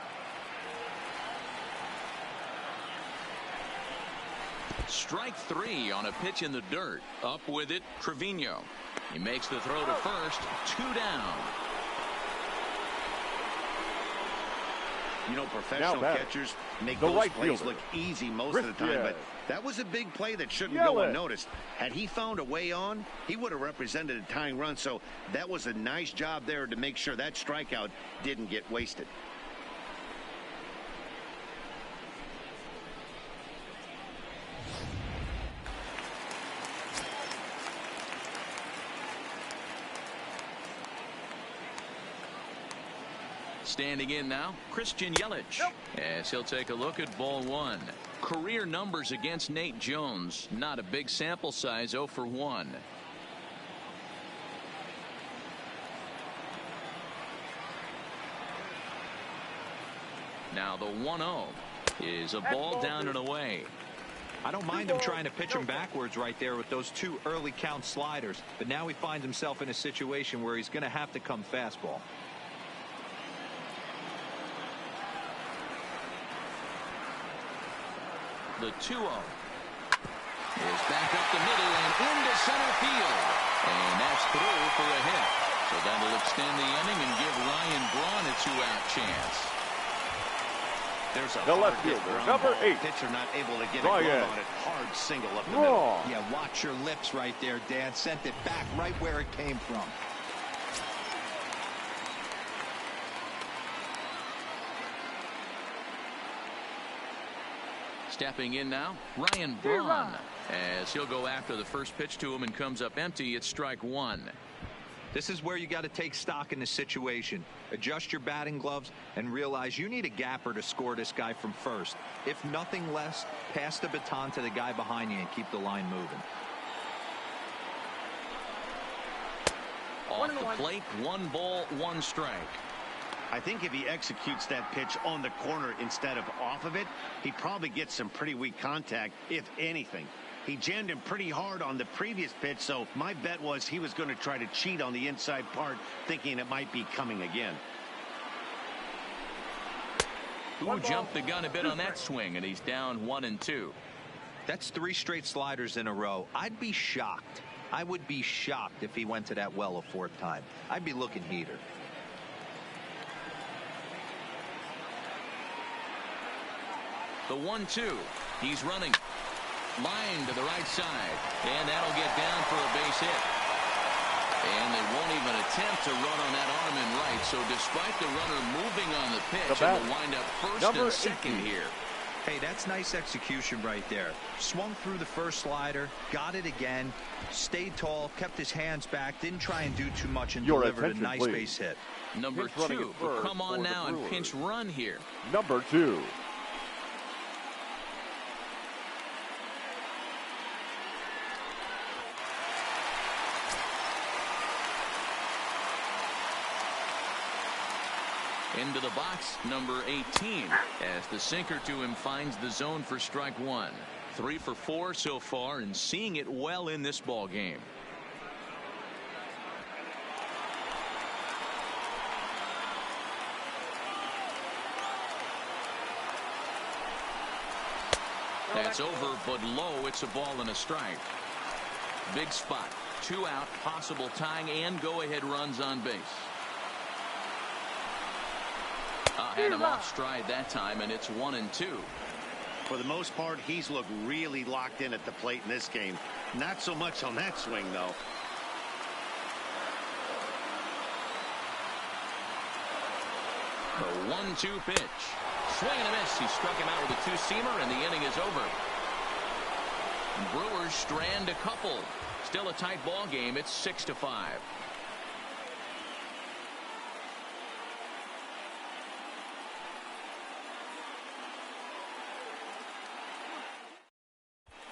Strike 3 on a pitch in the dirt. Up with it, Trevino. He makes the throw to first. 2 down. You know, professional catchers make those plays look easy most of the time, but that was a big play that shouldn't go unnoticed. Had he found a way on, he would have represented a tying run, so that was a nice job there to make sure that strikeout didn't get wasted. Standing in now, Christian Yelich. As he'll take a look at ball 1. Career numbers against Nate Jones. Not a big sample size, 0 for 1. Now the 1-0 is a ball down and away. I don't mind him trying to pitch him backwards right there with those 2 early count sliders, but now he finds himself in a situation where he's going to have to come fastball. The 2-0 is back up the middle and into center field. And that's through for a hit. So that'll extend the inning and give Ryan Braun a 2-out chance. There's a the left fielder, number 8. Pitcher not able to get a glove on it. Hard single up the middle. Yeah, watch your lips right there, Dan. Sent it back right where it came from. Stepping in now, Ryan Braun, as he'll go after the first pitch to him and comes up empty. It's strike 1. This is where you got to take stock in the situation. Adjust your batting gloves and realize you need a gapper to score this guy from first. If nothing less, pass the baton to the guy behind you and keep the line moving. Off the plate, 1 ball, 1 strike. I think if he executes that pitch on the corner instead of off of it, he probably gets some pretty weak contact, if anything. He jammed him pretty hard on the previous pitch, so my bet was he was going to try to cheat on the inside part, thinking it might be coming again. Who jumped the gun a bit on that swing, and he's down 1-2. That's 3 straight sliders in a row. I'd be shocked. I would be shocked if he went to that well a 4th time. I'd be looking heater. The 1-2. He's running. Line to the right side. And that'll get down for a base hit. And they won't even attempt to run on that arm and right. So despite the runner moving on the pitch, it will wind up first and second here. Hey, that's nice execution right there. Swung through the first slider, got it again, stayed tall, kept his hands back, didn't try and do too much, and delivered a nice base hit. Number 2 will come on now and pinch run here. Number 2. Into the box, number 18, as the sinker to him finds the zone for strike 1. 3 for 4 so far, and seeing it well in this ball game. That's over, but low. It's a ball and a strike. Big spot. 2 out, possible tying and go-ahead runs on base. Had him off stride that time, and it's 1-2. For the most part, he's looked really locked in at the plate in this game. Not so much on that swing, though. The 1-2 pitch. Swing and a miss. He struck him out with a two-seamer, and the inning is over. Brewers strand a couple. Still a tight ball game. It's 6-5.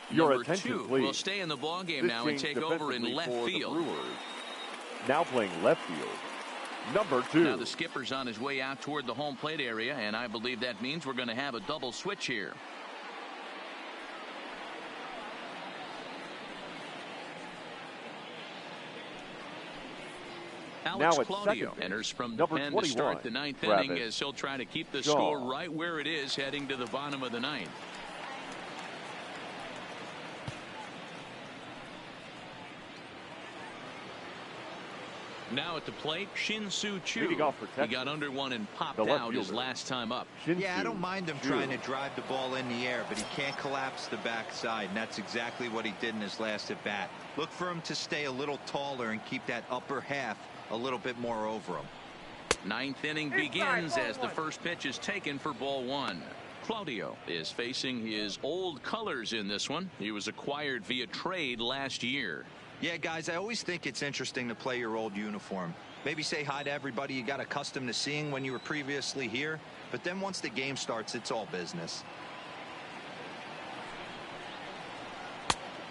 Your Number attention, 2 please. will stay in the ball game This now and change take over in defensively left for the field. Brewers. Now playing left field, number 2. Now the skipper's on his way out toward the home plate area, and I believe that means we're going to have a double switch here. Alex Claudio enters from the pen to start the 9th inning, as he'll try to keep the score right where it is heading to the bottom of the 9th. Now at the plate, Shin-Soo Choo. He got under one and popped out his last time up. Yeah, I don't mind him trying to drive the ball in the air, but he can't collapse the backside, and that's exactly what he did in his last at bat. Look for him to stay a little taller and keep that upper half a little bit more over him. 9th inning begins as the first pitch is taken for ball 1. Claudio is facing his old colors in this one. He was acquired via trade last year. Yeah, guys, I always think it's interesting to play your old uniform. Maybe say hi to everybody you got accustomed to seeing when you were previously here. But then once the game starts, it's all business.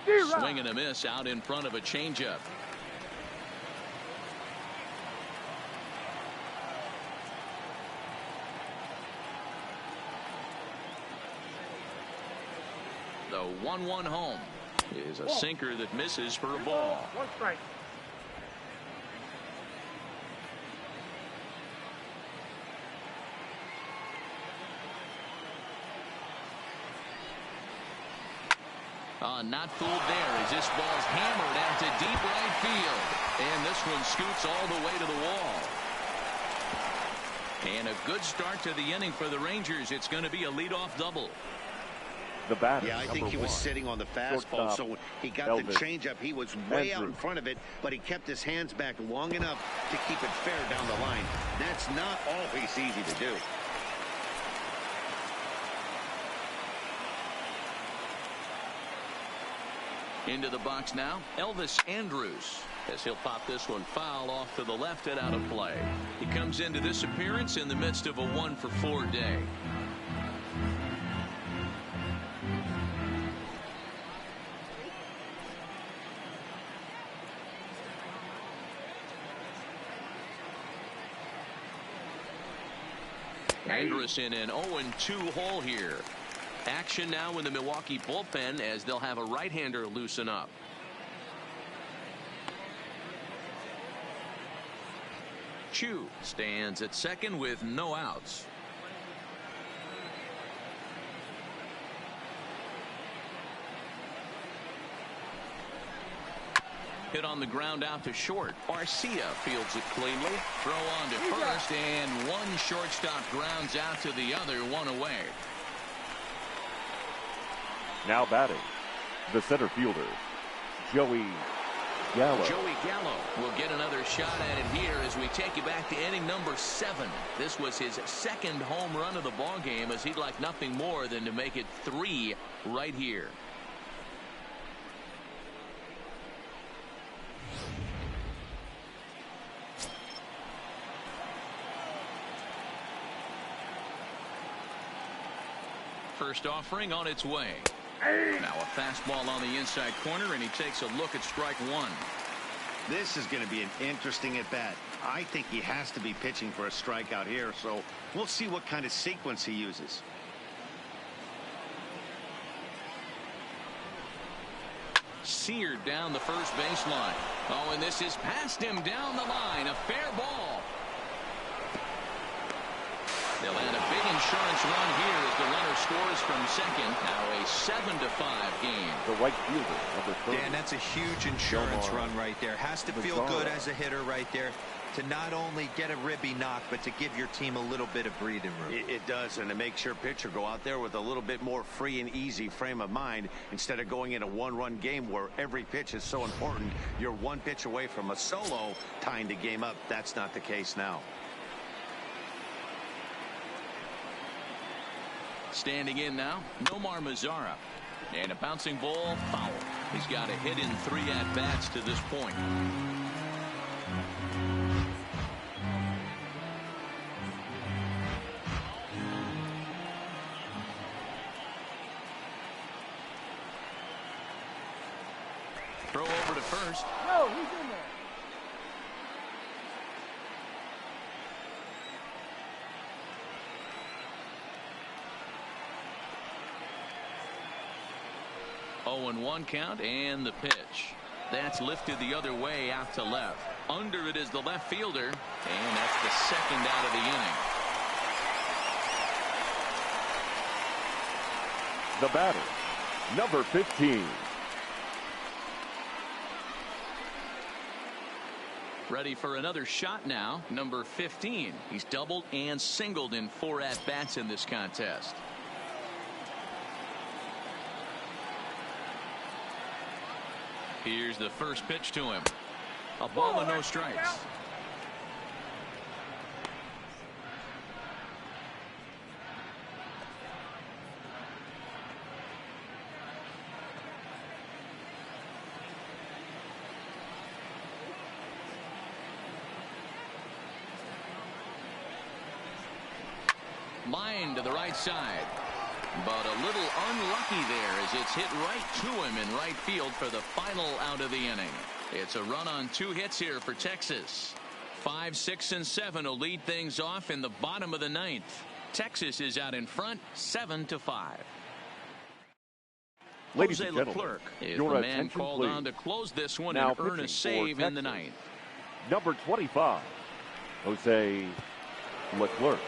Swing and a miss out in front of a changeup. The 1-1 home is a sinker that misses for a ball. 1 strike. Not fooled there as this ball's hammered out to deep right field. And this one scoots all the way to the wall. And a good start to the inning for the Rangers. It's going to be a leadoff double. The batter, yeah, I think he was sitting on the fastball, so he got the changeup. He was way out in front of it, but he kept his hands back long enough to keep it fair down the line. That's not always easy to do. Into the box now, Elvis Andrus, as he'll pop this one foul off to the left and out of play. He comes into this appearance in the midst of a 1-for-4 day. Andrus in an 0-2 hole here. Action now in the Milwaukee bullpen as they'll have a right-hander loosen up. Choo stands at second with no outs. Hit on the ground out to short. Arcia fields it cleanly. Throw on to first, and one shortstop grounds out to the other, one away. Now batting, the center fielder, Joey Gallo. Joey Gallo will get another shot at it here as we take you back to inning number 7. This was his second home run of the ball game, as he'd like nothing more than to make it 3 right here. First offering on its way. Now a fastball on the inside corner, and he takes a look at strike 1. This is going to be an interesting at bat. I think he has to be pitching for a strikeout here, so we'll see what kind of sequence he uses. Seared down the first baseline. Oh, and this is past him down the line. A fair ball. They'll add a big insurance run here as the runner scores from second. Now a 7-5 game. The right fielder, number 30. Dan, that's a huge insurance run right there. Has to feel good as a hitter right there to not only get a ribby knock, but to give your team a little bit of breathing room. It does, and it makes your pitcher go out there with a little bit more free and easy frame of mind instead of going in a one-run game where every pitch is so important. You're one pitch away from a solo tying the game up. That's not the case now. Standing in now, Nomar Mazara. And a bouncing ball, foul. He's got a hit in 3 at-bats to this point. Throw over to first. No, he's in there. Oh, and 1 count, and the pitch. That's lifted the other way out to left. Under it is the left fielder, and that's the second out of the inning. The batter, number 15. Ready for another shot now, number 15. He's doubled and singled in 4 at-bats in this contest. Here's the first pitch to him. A ball and no strikes. Line to the right side. But a little unlucky there as it's hit right to him in right field for the final out of the inning. It's a run on 2 hits here for Texas. 5, 6, and 7 will lead things off in the bottom of the 9th. Texas is out in front, 7-5. Ladies Jose and gentlemen, Leclerc is your the man attention, called please. on to close this one Now and earn a pitching save for in the Texas, 9th. number 25, Jose Leclerc.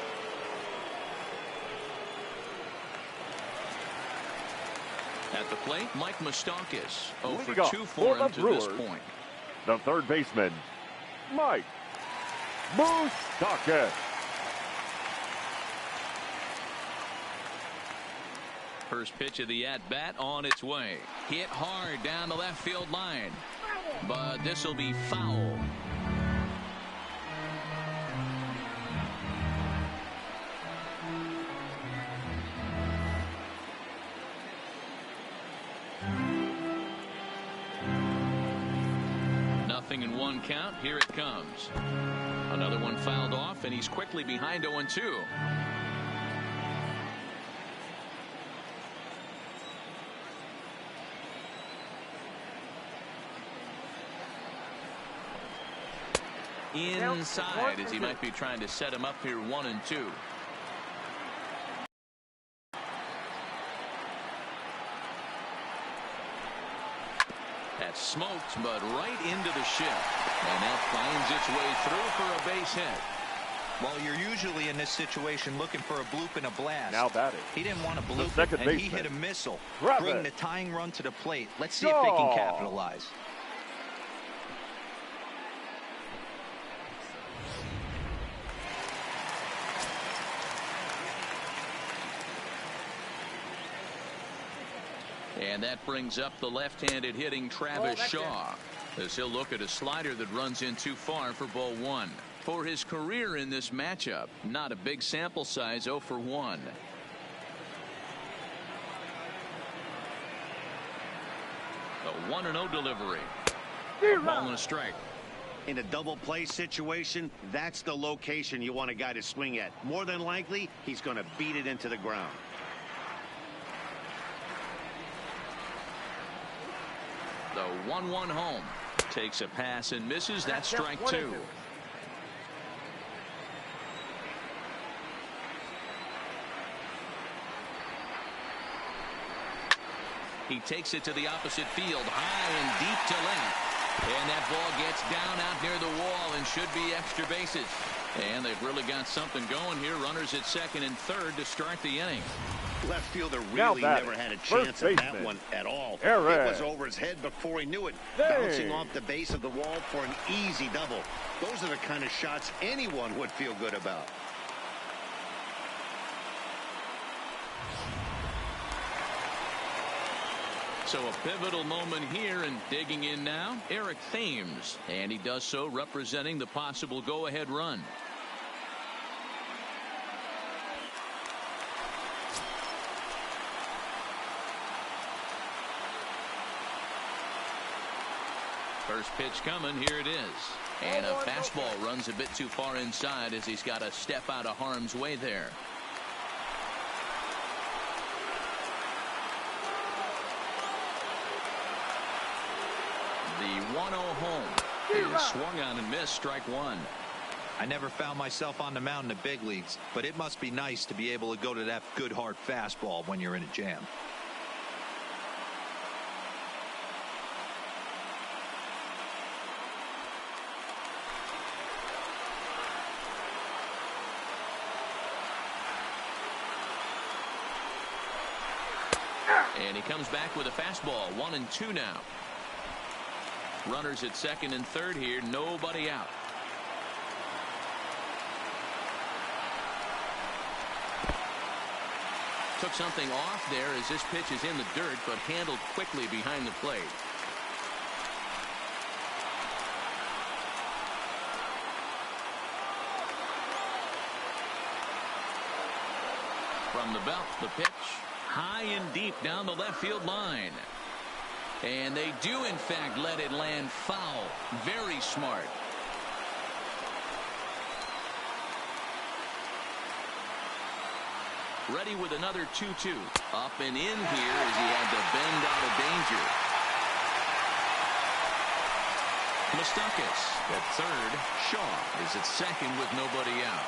At the plate, Mike Moustakas. 0 for Leading off 2 for him the to Brewers, this point. The third baseman, Mike Moustakas. First pitch of the at-bat on its way. Hit hard down the left field line. But this will be foul. Nothing in 1 count. Here it comes. Another one fouled off, and he's quickly behind 0-2. Inside as he might be trying to set him up here 1-2. That's smoked, but right into the ship. And that finds its way through for a base hit. Well, you're usually in this situation looking for a bloop and a blast. Now batting. He didn't want a bloop, second and he baseman, hit a missile. Travis. Bring the tying run to the plate. Let's see if they can capitalize. And that brings up the left-handed hitting Travis Shaw, as he'll look at a slider that runs in too far for ball 1. For his career in this matchup, not a big sample size, 0 for 1. A 1-0 delivery. A ball and a strike. In a double play situation, that's the location you want a guy to swing at. More than likely, he's going to beat it into the ground. The 1-1 home. Takes a pass and misses. That's strike 2. He takes it to the opposite field, high and deep to left. And that ball gets down out near the wall and should be extra bases. And they've really got something going here. Runners at second and third to start the inning. Left fielder really never had a chance at that one at all. Eric. It was over his head before he knew it. Bouncing off the base of the wall for an easy double. Those are the kind of shots anyone would feel good about. So a pivotal moment here, and digging in now, Eric Thames. And he does so representing the possible go-ahead run. First pitch coming. Here it is. And a fastball runs a bit too far inside as he's got to step out of harm's way there. The 1-0 home is swung on and missed. Strike one. I never found myself on the mound in the big leagues, but it must be nice to be able to go to that good hard fastball when you're in a jam. And he comes back with a fastball. 1-2 now. Runners at second and third here. Nobody out. Took something off there as this pitch is in the dirt, but handled quickly behind the plate. From the belt, the pitch. High and deep down the left field line. And they do, in fact, let it land foul. Very smart. Ready with another 2-2. Up and in here as he had to bend out of danger. Moustakas at third. Shaw is at second with nobody out.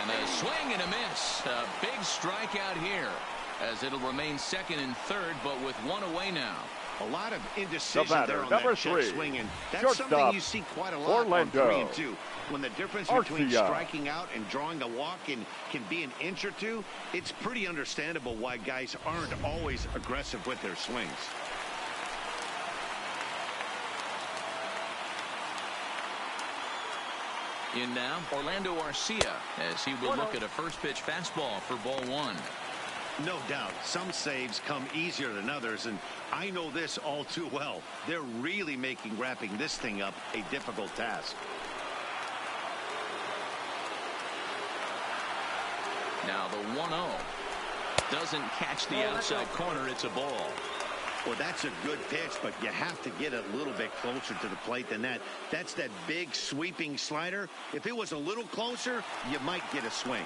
And a swing and a miss. A big strikeout here as it'll remain second and third, but with one away now. A lot of indecision there on that check swing, and that's Shortstop, something you see quite a lot Orlando. on 3-2. When the difference between striking out and drawing a walk can be an inch or two, it's pretty understandable why guys aren't always aggressive with their swings. In now, Orlando Arcia as he will look at a first pitch fastball for ball one. No doubt, some saves come easier than others, and I know this all too well. They're really making wrapping this thing up a difficult task. Now the 1-0 doesn't catch the outside corner. It's a ball. Well, that's a good pitch, but you have to get a little bit closer to the plate than that. That's that big sweeping slider. If it was a little closer, you might get a swing.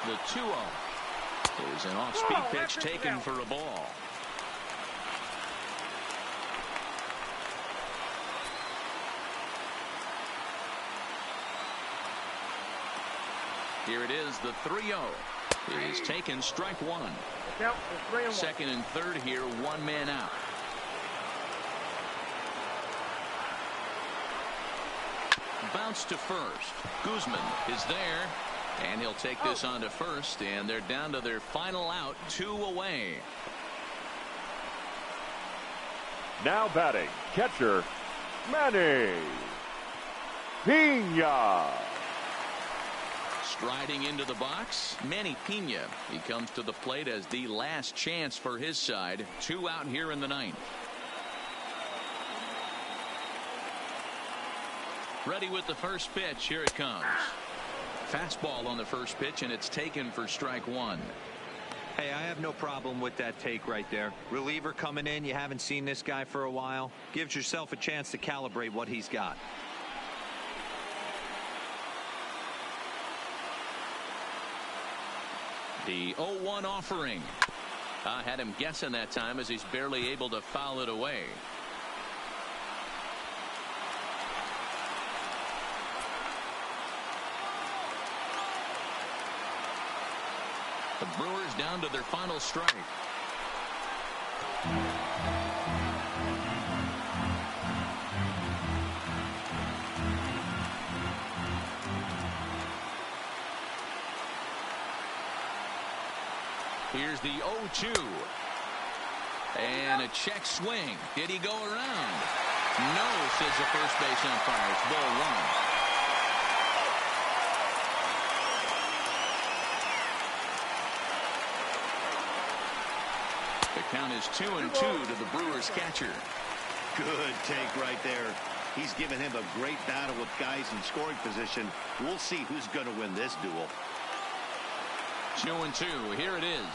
The 2-0 is an off-speed pitch taken for a ball. Here it is, the 3-0 is taken, strike one. Second and third here, one man out. Bounce to first. Guzman is there. And he'll take this on to first, and they're down to their final out, 2 away. Now batting, catcher, Manny Pena. Striding into the box, Manny Pena. He comes to the plate as the last chance for his side. 2 out here in the ninth. Ready with the first pitch. Here it comes. Fastball on the first pitch, and it's taken for strike one. Hey, I have no problem with that take right there. Reliever coming in. You haven't seen this guy for a while. Gives yourself a chance to calibrate what he's got. The 0-1 offering. Had him guessing that time as he's barely able to foul it away. The Brewers down to their final strike. Here's the 0-2. And a check swing. Did he go around? No, says the first base umpire. It's ball one. The count is 2-2 to the Brewers catcher. Good take right there. He's given him a great battle with guys in scoring position. We'll see who's going to win this duel. 2-2. Here it is.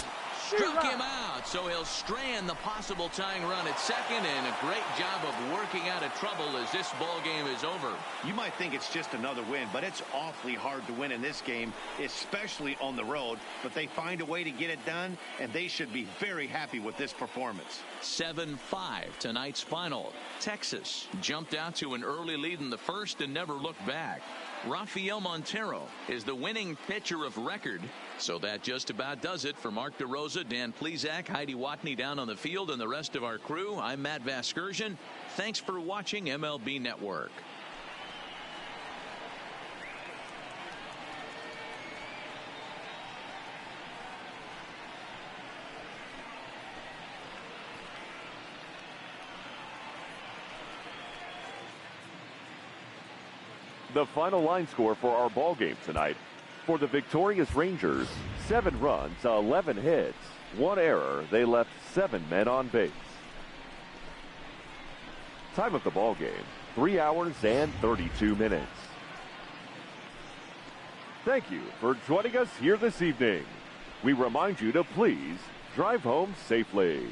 Struck him out, so he'll strand the possible tying run at second, and a great job of working out of trouble as this ball game is over. You might think it's just another win, but it's awfully hard to win in this game, especially on the road. But they find a way to get it done, and they should be very happy with this performance. 7-5 tonight's final. Texas jumped out to an early lead in the first and never looked back. Rafael Montero is the winning pitcher of record. So that just about does it for Mark DeRosa, Dan Plesac, Heidi Watney down on the field, and the rest of our crew. I'm Matt Vasgersian. Thanks for watching MLB Network. The final line score for our ball game tonight. For the victorious Rangers, 7 runs, 11 hits, 1 error. They left 7 men on base. Time of the ball game, 3 hours and 32 minutes. Thank you for joining us here this evening. We remind you to please drive home safely.